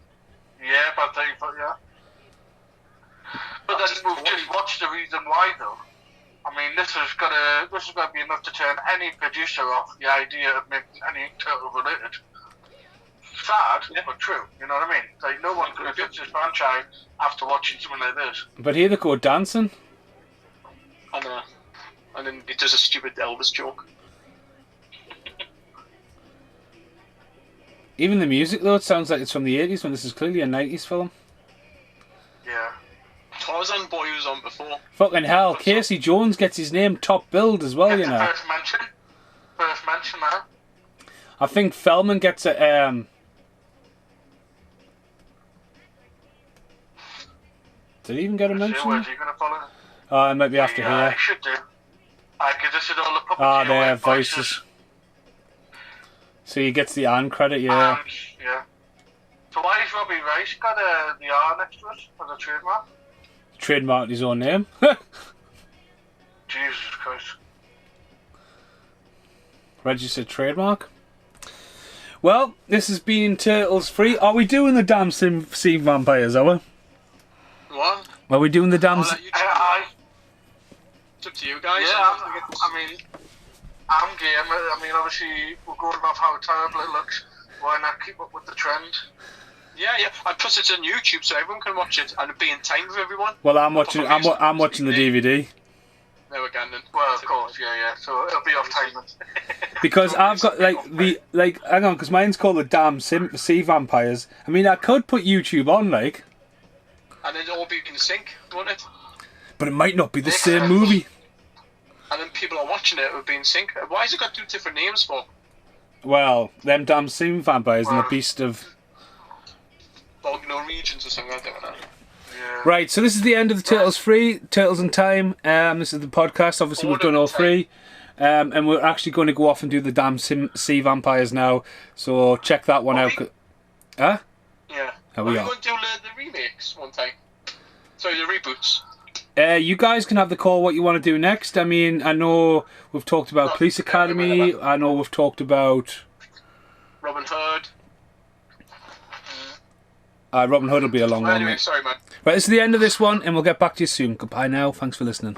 Yeah, but yeah. But then we've just watched the reason why, though. I mean, this is gonna be enough to turn any producer off the idea of making anything turtle related. Sad, but true. You know what I mean? Like, no one could have fixed this franchise after watching something like this. But here they go dancing. And then he does a stupid Elvis joke. Even the music, though, it sounds like it's from the 80s when this is clearly a 90s film. Yeah. Tarzan Boy was on before. Fucking hell, Casey Jones gets his name top billed as well, you know. First mention, now. I think Feldman gets a, Did he even get a mention? Where's he going to follow? Oh, it might be after Yeah, here. he should do. Because this is all the puppets. Ah, there, voices. So he gets the Anne credit, yeah. Yeah. So why has Robbie Rice got the R next to it as a trademark? Trademarked his own name. Jesus Christ. Registered trademark. Well, this has been Turtles 3. Are we doing the damn sea vampires, are we? What? Are we doing the damn... It's up to you guys. Yeah, I mean, I'm game. I mean, obviously, we're going off how terrible it looks. Why not keep up with the trend? Yeah. And plus it's on YouTube, so everyone can watch it and be in time with everyone. Well, I'm watching the DVD. There we go, then. Well, of course, yeah. So it'll be off time. Because I've got, hang on, because mine's called the damn sea vampires. I mean, I could put YouTube on, like... And it'll all be in sync, won't it? But it might not be the same movie. And then people are watching it, would be in sync. Why has it got 2 different names for? Well, them damn sea vampires and the beast of... Bogno regions or something, I don't know. Yeah. Right, so this is the end of the Turtles 3, Turtles in Time. This is the podcast. Obviously, we've done all 3. And we're actually going to go off and do the damn sea vampires now. So check that one out. Huh? Yeah. Are we we going to do the remakes one time? Sorry, the reboots. You guys can have the call what you want to do next. I mean, I know we've talked about Police Academy. I know we've talked about Robin Hood. Robin Hood will be a long one. Anyway, sorry, man. Right, this is the end of this one, and we'll get back to you soon. Goodbye now. Thanks for listening.